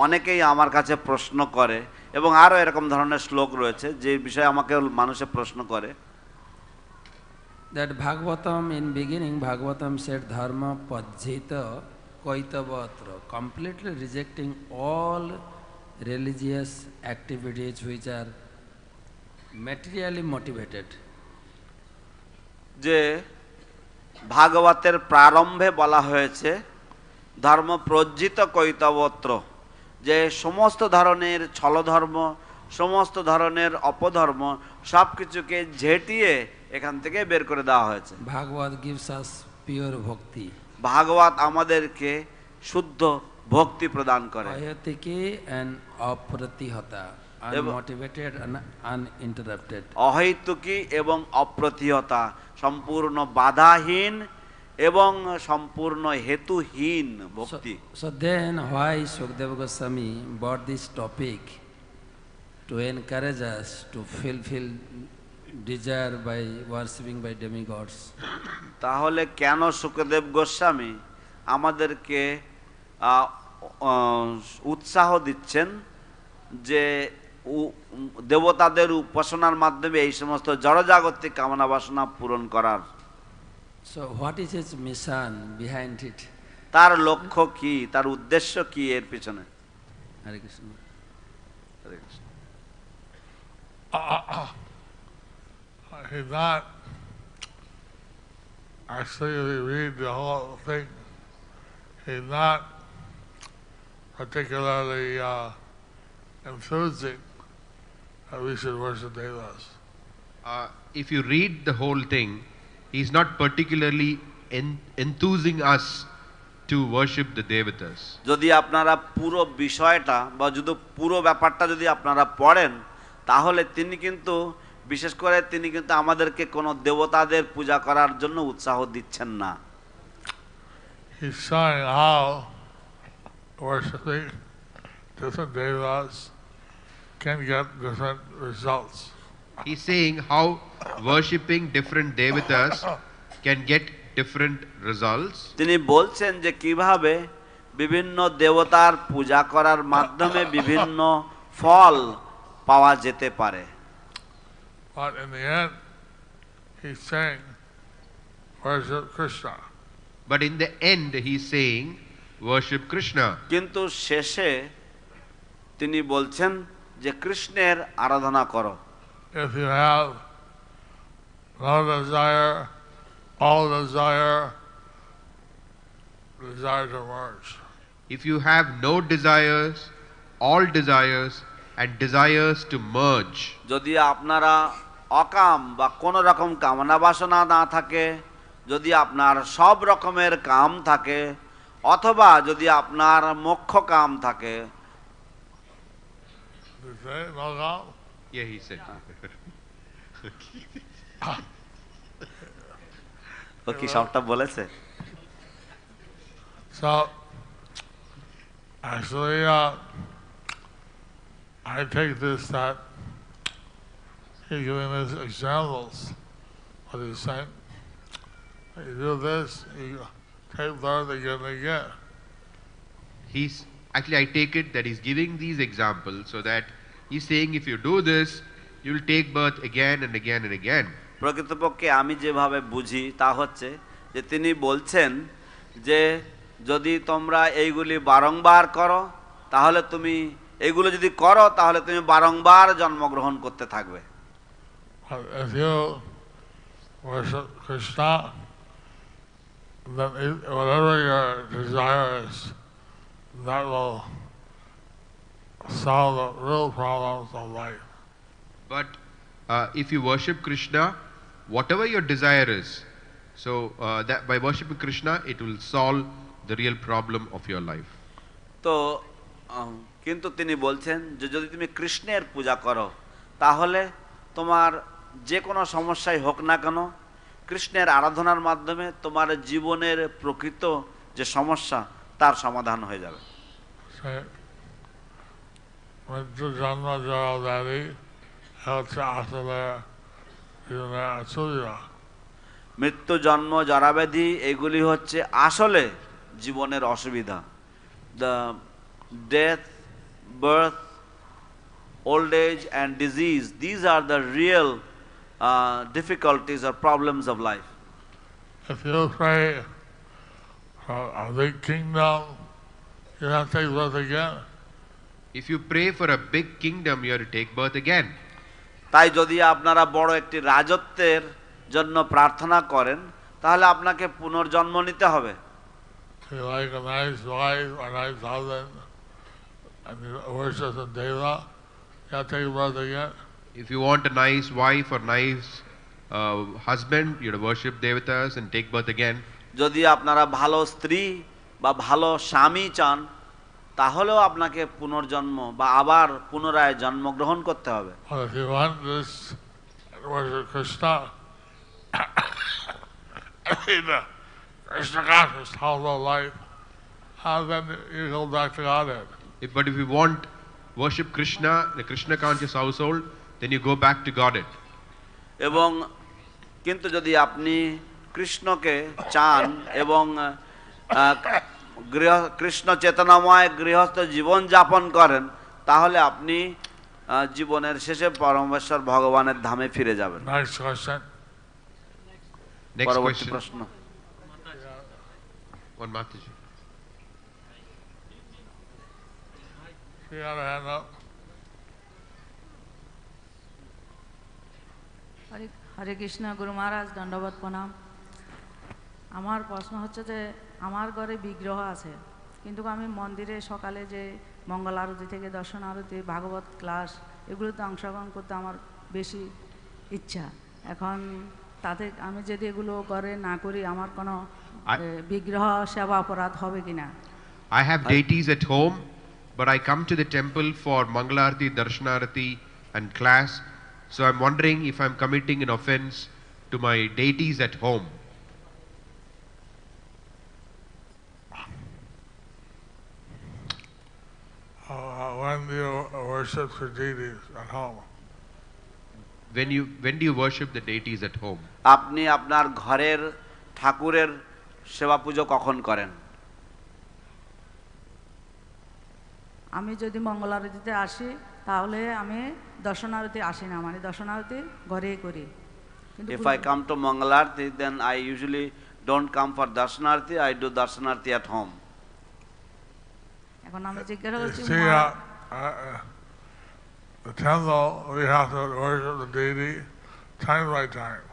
S2: অনেকেই আমার কাছে প্রশ্ন করে এবং আরও এরকম ধরনের শ্লোক রয়েছে যে বিষয়ে আমাকে মানুষে প্রশ্ন করে।
S5: That Bhagavatam, in beginning, Bhagavatam said dharma pajjita kaitavatra, completely rejecting all religious activities which are materially motivated.
S2: যে ভাগবতের প্রারম্ভে বলা হয়েছে ধর্ম প্রজ্জিত কৈতবত্র, যে সমস্ত ধরনের ছলধর্ম, সমস্ত ধরনের অপধর্ম সব কিছুকে ঝেঁটিয়ে এখান থেকে বের করে দেওয়া হয়েছে।
S5: Bhagavad gives us pure bhakti.
S2: ভাগবত আমাদেরকে শুদ্ধ ভক্তি প্রদান করে।
S5: Ayatiki and apratihata, unmotivated and uninterrupted.
S2: অহৈতুকী এবং অপ্রতিহতা, সম্পূর্ণ বাধাহীন এবং সম্পূর্ণ হেতুহীন ভক্তি।
S5: So then why Sukadeva Goswami brought this topic to encourage us to fulfill desire by worshipping by demigods?
S2: তাহলে কেন সুখদেব গোস্বামী আমাদেরকে উৎসাহ দিচ্ছেন যে দেবতাদের উপাসনার মাধ্যমে এই সমস্ত জড়জাগতিক কামনা বাসনা পূরণ করার?
S5: So what is his mission behind it?
S2: তার লক্ষ্য কি, তার উদ্দেশ্য কি এর পিছনে?
S5: Hare Krishna.
S2: Hare Krishna.
S4: He's not actually, if you read the whole thing, he's not particularly enthusing that we should worship devas.
S3: If you read the whole thing, he's not particularly enthusing us to worship the devatas.
S2: যদি আপনারা পুরো বিষয়টা বা যদি পুরো ব্যাপারটা যদি আপনারা পড়েন, তাহলে তিনি কিন্তু বিশেষ করে তিনি কিন্তু আমাদেরকে কোনো দেবতাদের পূজা করার জন্য উৎসাহ দিচ্ছেন না।
S4: He's showing how worshiping different devas can get different results.
S3: He's saying how worshipping different devatas can get different results.
S2: তিনি বলছেন যে কিভাবে বিভিন্ন দেবতার পূজা করার মাধ্যমে বিভিন্ন ফল পাওয়া যেতে পারে।
S4: But in the end, he's saying, worship Krishna.
S3: But in the end, he's saying, worship Krishna.
S2: কিন্তু শেষে তিনি বলছেন যে কৃষ্ণের আরাধনা করো।
S4: If you have no desire, all desire to merge.
S3: If you have no desires, all desires, and desires to merge.
S2: যদি আপনারা অকাম বা কোন রকম কামনা বাসনা না থাকে, যদি আপনার সব রকমের কাম থাকে, অথবা যদি আপনার মোক্ষ কাম থাকে।
S3: Yeah, he said.
S2: ও কি সবটা বলেছে?
S4: So, actually, I take this that he's giving us examples. What he's saying, you do this, you take birth again and again.
S3: Actually, I take it that he's giving these examples so that he's saying if you do this, you'll take birth again and again and again.
S2: প্রকৃতপক্ষে আমি যেভাবে বুঝি তা হচ্ছে যে তিনি বলছেন যে যদি তোমরা এইগুলি বারংবার করো, তাহলে তুমি এইগুলো যদি করো তাহলে তুমি বারংবার জন্মগ্রহণ করতে থাকবে।
S4: If you worship Krishna, then whatever your desire is, that will solve the real problems of life.
S3: But if you worship Krishna, whatever your desire is, so that by worshiping Krishna, it will solve the real problem of your life.
S2: তো কিন্তু তিনি বলছেন যে যদি তুমি কৃষ্ণের পূজা করো, তাহলে তোমার যে কোনো সমস্যাই হোক না কেন, কৃষ্ণের আরাধনার মাধ্যমে তোমার জীবনের প্রকৃত যে সমস্যা তার সমাধান হয়ে যাবে। মৃত্যু জন্ম জরাব্যাধি এগুলি হচ্ছে আসলে জীবনের অসুবিধা। The death, birth, old age and disease, these are the real difficulties or problems of life.
S4: If you pray for a big kingdom, you have to take birth again.
S3: If you pray for a big kingdom, you have to take birth again.
S2: তাই যদি আপনারা বড় একটি রাজত্বের জন্য প্রার্থনা করেন, তাহলে আপনাকে পুনর্জন্ম নিতে হবে।
S4: You like a nice wife or nice husband, and you worship a deva, you have to take birth again.
S3: If you want a nice wife or nice husband, you have to worship devatas and take birth again.
S2: যদি আপনারা ভালো স্ত্রী বা ভালো স্বামী চান, তাহলেও আপনাকে পুনর্জন্ম বা আবার পুনরায় জন্মগ্রহণ করতে হবে।
S4: If you want this worship Krishna, Krishna conscious whole life, then you go back to Godhead.
S3: But if you want worship Krishna, the Krishna conscious household, then you go back to Godhead.
S2: এবং কিন্তু যদি আপনি কৃষ্ণকে চান এবং কৃষ্ণ চেতনাময় গৃহস্থ জীবন যাপন করেন, তাহলে আপনি জীবনের শেষে পরমেশ্বর ভগবানের ধামে ফিরে যাবেন।
S4: Next question.
S2: পরবর্তী প্রশ্ন।
S3: One Mataji.
S4: She had a hand up.
S6: हरे कृष्णा गुरु महाराज दंडवत प्रणाम। আমার প্রশ্ন হচ্ছে যে আমার ঘরে বিগ্রহ আছে, কিন্তু আমি মন্দিরে সকালে যে মঙ্গল আরতি থেকে দর্শন আরতি, ভাগবত ক্লাস এগুলোতে অংশগ্রহণ করতে আমার বেশি ইচ্ছা। এখন তাতে আমি যদি এগুলো ঘরে না করি আমার কোনো বিগ্রহ সেবা অপরাধ হবে কিনা?
S3: I have deities at home, but I come to the temple for Mangalarti, Darshanarati and class. So I'm wondering if I'm committing an offense to my deities at home.
S4: When do you worship the deities at home?
S3: When do you worship the deities at home?
S2: আপনি আপনার ঘরের ঠাকুরের সেবা পুজো কখন করেন?
S6: আমি যদি মঙ্গল আরতিতে আসি তাহলে আমি দর্শনারতি আসি না, মানে দর্শনারতি ঘরেই করি।
S2: If I come to Mangalarti, then I usually don't come for Darshanarti, I do Darshanarti at home.
S6: এখন আমি জিজ্ঞাসা করছি
S4: See, the temple, we have to worship the deity time by time.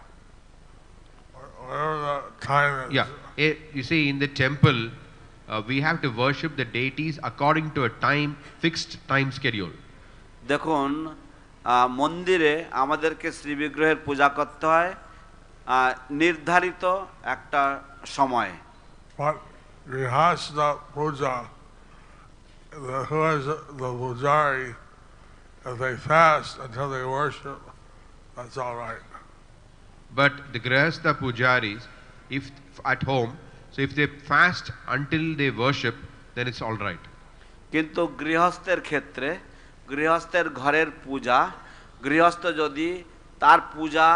S4: Whatever the time is.
S3: Yeah, you see, in the temple, we have to worship the deities according to a fixed time schedule.
S2: দেখুন, মন্দিরে আমাদেরকে শ্রী বিগ্রহের পূজা করতে হয় নির্ধারিত একটা সময়।
S4: But Grihastha puja, who is the pujari, if they fast until they worship, that's all right.
S3: But the Grihastha pujaris, if at home, so if they fast until they worship, then it's all right.
S2: কিন্তু গৃহস্থের ক্ষেত্রে, গৃহস্থের ঘরের পূজা, গৃহস্থ যদি তার পূজা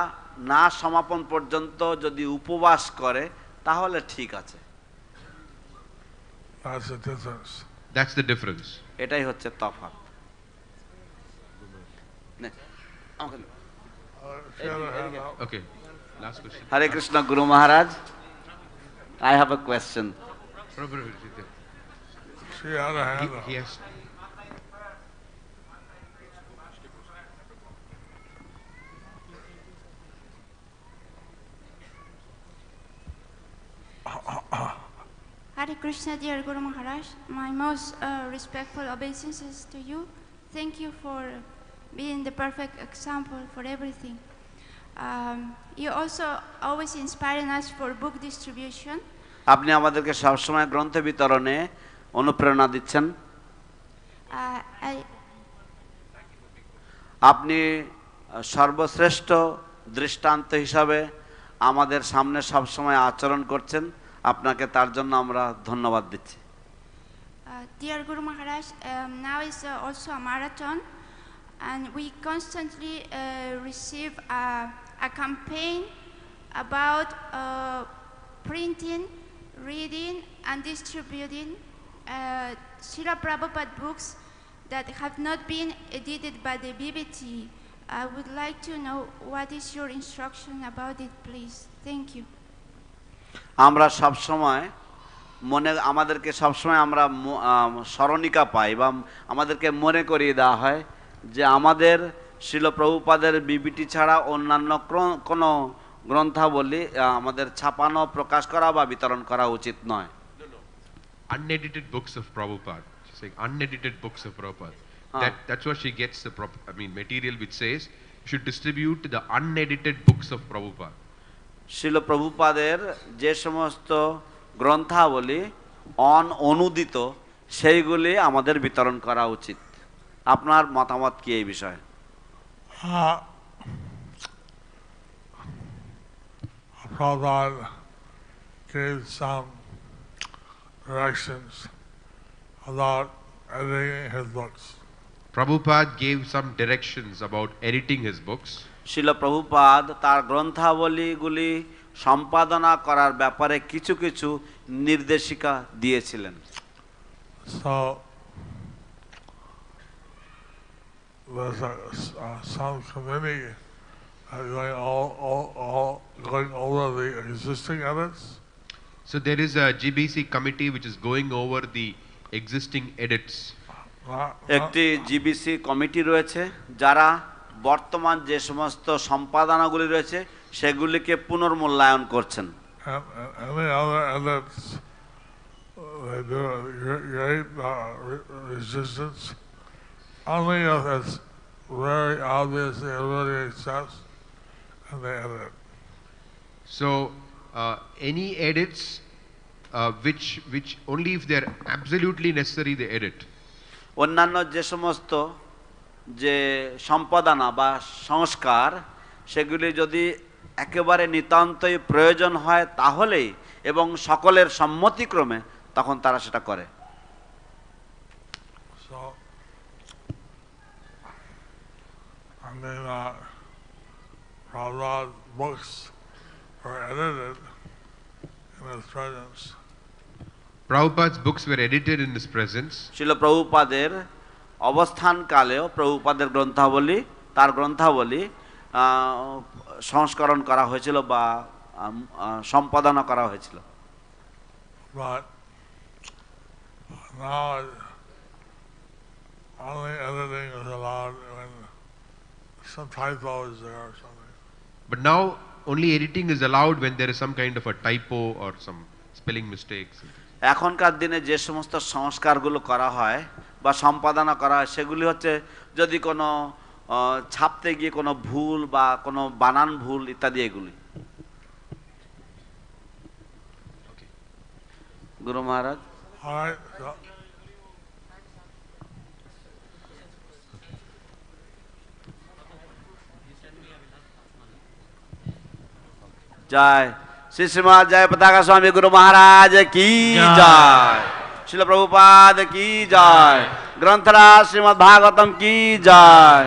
S2: না সমাপন পর্যন্ত যদি উপবাস করে তাহলে ঠিক আছে।
S4: That's the difference.
S3: That's the difference.
S2: এটাই হচ্ছে তফাৎ।
S3: Okay, last question.
S2: Hare Krishna Guru Maharaj, I have a question.
S4: She had a hand up.
S3: Yes.
S7: Hare Krishna, dear Guru Maharaj. My most respectful obeisances to you. Thank you for being the perfect example for everything. You also always inspiring us for book distribution.
S2: আপনি আমাদেরকে সবসময় গ্রন্থ বিতরণে অনুপ্রেরণা দিচ্ছেন। আপনি সর্বশ্রেষ্ঠ দৃষ্টান্ত হিসাবে আমাদের সামনে সবসময় আচরণ করছেন, আপনাকে তার জন্য আমরা ধন্যবাদ দিচ্ছি।
S7: Dear Guru Maharaj, now is also a marathon, and we constantly receive a campaign about printing, reading, and distributing Srila Prabhupada books that have not been edited by the BBT. I would like to know what is your instruction about it, please. Thank you.
S2: আমরা সব সময় আমাদেরকে সবসময় আমরা স্মরণিকা পাই বা আমাদেরকে মনে করিয়ে দেওয়া হয় যে আমাদের শ্রীল প্রভুপাদের বিবিটি ছাড়া অন্যান্য কোনো গ্রন্থাবলী আমাদের ছাপানো, প্রকাশ করা বা বিতরণ করা উচিত নয়।
S3: Unedited books of Prabhupada. She's saying unedited books of Prabhupada. That's where she gets the material which says you should distribute the unedited books of Prabhupada.
S2: Srila প্রভুপাদের যে সমস্ত গ্রন্থাবলী অনুদিত সেইগুলি আমাদের বিতরণ করা উচিত। আপনার মতামত কি এই বিষয়ে?
S4: Prabhupada gave some directions about editing his books.
S3: Prabhupada gave some directions about editing his books.
S2: Srila Prabhupada তার গ্রন্থাবলীগুলি সম্পাদনা করার ব্যাপারে কিছু কিছু নির্দেশিকা দিয়েছিলেন।
S4: So there's some committee going over the existing edits.
S3: So there is a GBC committee which is going over the existing edits.
S2: একটি GBC committee রয়েছে যারা বর্তমান যে সমস্ত সম্পাদনাগুলি রয়েছে সেগুলিকে পুনর্মূল্যায়ন করছেন।
S4: any other edits, they do great resistance. Only if it's very obviously everybody accepts, and they edit.
S3: So any edits which only if they're absolutely necessary they edit.
S2: অন্যান্য যে সমস্ত যে সম্পাদনা বা সংস্কার সেগুলি যদি একেবারে নিতান্তই প্রয়োজন হয় তাহলেই এবং সকলের সম্মতিক্রমে তখন তারা সেটা করে।
S4: So, I mean, Prabhupada's books were edited in his presence.
S3: Prabhupada's books were edited in his presence.
S2: ছিল প্রভুপাদের অবস্থান কালেও প্রভুপাদের গ্রন্থাবলী তার গ্রন্থাবলী সংস্করণ করা হয়েছিল বা সম্পাদনা করা হয়েছিল।
S4: But now only editing is allowed when some typo is there or something.
S3: But now only editing is allowed when there is some kind of a typo or some spelling mistakes.
S2: এখনকার দিনে যে সমস্ত সংস্কারগুলো করা হয় বা সম্পাদনা করা হয় সেগুলি হচ্ছে যদি কোনো ছাপতে গিয়ে কোনো ভুল বা কোনো বানান ভুল ইত্যাদি এগুলি। গুরু মহারাজ जय श्री श्रीमद जयपत स्वामी गुरु महाराज की जय, श्रील प्रभुपाद की जय, ग्रंथराज श्रीमद् भागवतम की जय।